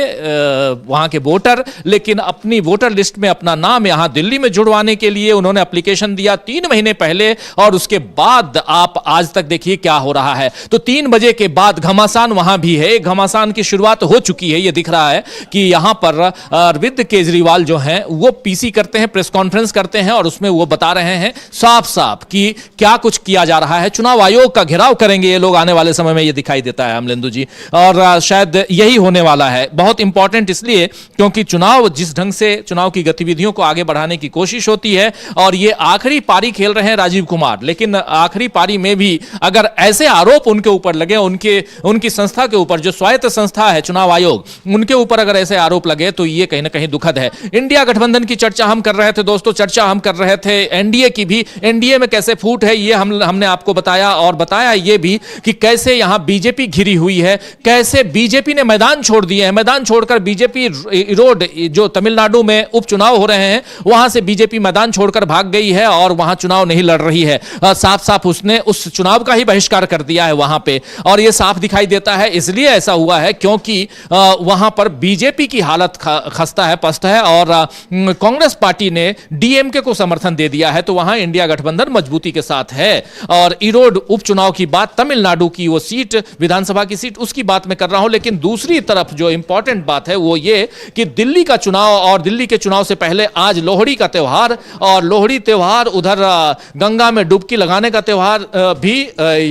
वहां के वोटर, लेकिन अपनी वोटर लिस्ट में अपना नाम यहां दिल्ली में जुड़वाने के लिए उन्होंने एप्लीकेशन दिया 3 महीने पहले, और उसके बाद आप आज तक देखिए क्या हो रहा है। तो 3 बजे के बाद घमासान वहां भी है, घमासान की शुरुआत हो चुकी है। यह दिख रहा है कि यहां पर अरविंद केजरीवाल जो हैं वो पीसी करते हैं, प्रेस कॉन्फ्रेंस करते हैं, और उसमें वो बता रहे हैं साफ साफ कि क्या कुछ किया जा रहा है। चुनाव आयोग का घेराव करेंगे ये लोग आने वाले समय में, ये दिखाई देता है अमलेंदु जी, और शायद यही होने वाला है। बहुत इंपॉर्टेंट इसलिए क्योंकि चुनाव जिस ढंग से चुनाव की गतिविधियों को आगे बढ़ाने की कोशिश होती है, और ये आखिरी पारी खेल रहे हैं राजीव कुमार, लेकिन आखिरी पारी में भी अगर ऐसे आरोप उनके ऊपर लगे, उनकी संस्था के ऊपर, जो स्वायत्त संस्था है चुनाव आयोग, उनके ऊपर अगर ऐसे आरोप लगे तो ये कहीं ना कहीं दुखद है। इंडिया गठबंधन की चर्चा हम कर रहे थे दोस्तों, चर्चा हम कर रहे थे एनडीए की भी, एनडीए में कैसे फूट है ये हमने आपको बताया, और बताया ये भी कि कैसे यहां बीजेपी घिरी हुई है, कैसे बीजेपी ने मैदान छोड़ दिए हैं, मैदान छोड़कर बीजेपी रोड, जो तमिलनाडु में उपचुनाव हो रहे हैं वहां से बीजेपी मैदान छोड़कर भाग गई है और वहां चुनाव नहीं लड़ रही है। साफ साफ उसने उस चुनाव का ही बहिष्कार कर दिया है वहां पे, और यह साफ दिखाई देता है। इसलिए ऐसा हुआ है क्योंकि वहां पर बीजेपी की हालत खस्ता है, पस्त है, और कांग्रेस पार्टी ने डीएमके को समर्थन दे दिया है, तो वहां इंडिया गठबंधन मजबूती के साथ है। और इरोड उपचुनाव की बात, तमिलनाडु की वो सीट, विधानसभा की सीट, उसकी बात मैं कर रहा हूं। लेकिन दूसरी तरफ जो इंपॉर्टेंट बात है वो ये कि दिल्ली का चुनाव, और दिल्ली के चुनाव से पहले आज लोहड़ी का त्योहार, और लोहड़ी त्योहार उधर गंगा में डुबकी लगाने का त्योहार भी,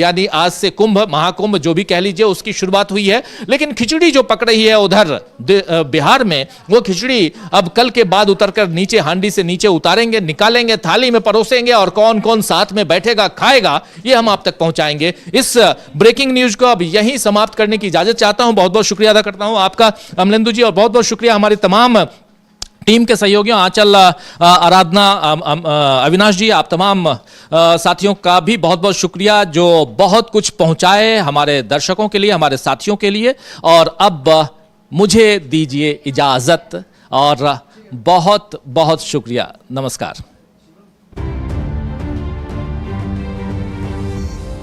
यानी आज से कुंभ, महाकुंभ महाकुंभ जो भी कह लीजिए उसकी शुरुआत हुई है। लेकिन खिचड़ी जो पक रही है उधर बिहार में, वो खिचड़ी अब कल के बाद उतरकर नीचे हांडी से नीचे उतारेंगे, निकालेंगे, थाली में परोसेंगे और कौन कौन साथ में बैठेगा खाएगा ये हम आप तक पहुंचाएंगे। इस ब्रेकिंग न्यूज को अब यहीं समाप्त करने की इजाजत चाहता हूं। बहुत बहुत शुक्रिया अदा करता हूं आपका अमलेंदु जी, और बहुत बहुत शुक्रिया हमारे तमाम टीम के सहयोगियों आंचल, आराधना, अविनाश जी, आप तमाम साथियों का भी बहुत बहुत शुक्रिया जो बहुत कुछ पहुंचाए हमारे दर्शकों के लिए, हमारे साथियों के लिए। और अब मुझे दीजिए इजाजत और बहुत बहुत शुक्रिया। नमस्कार।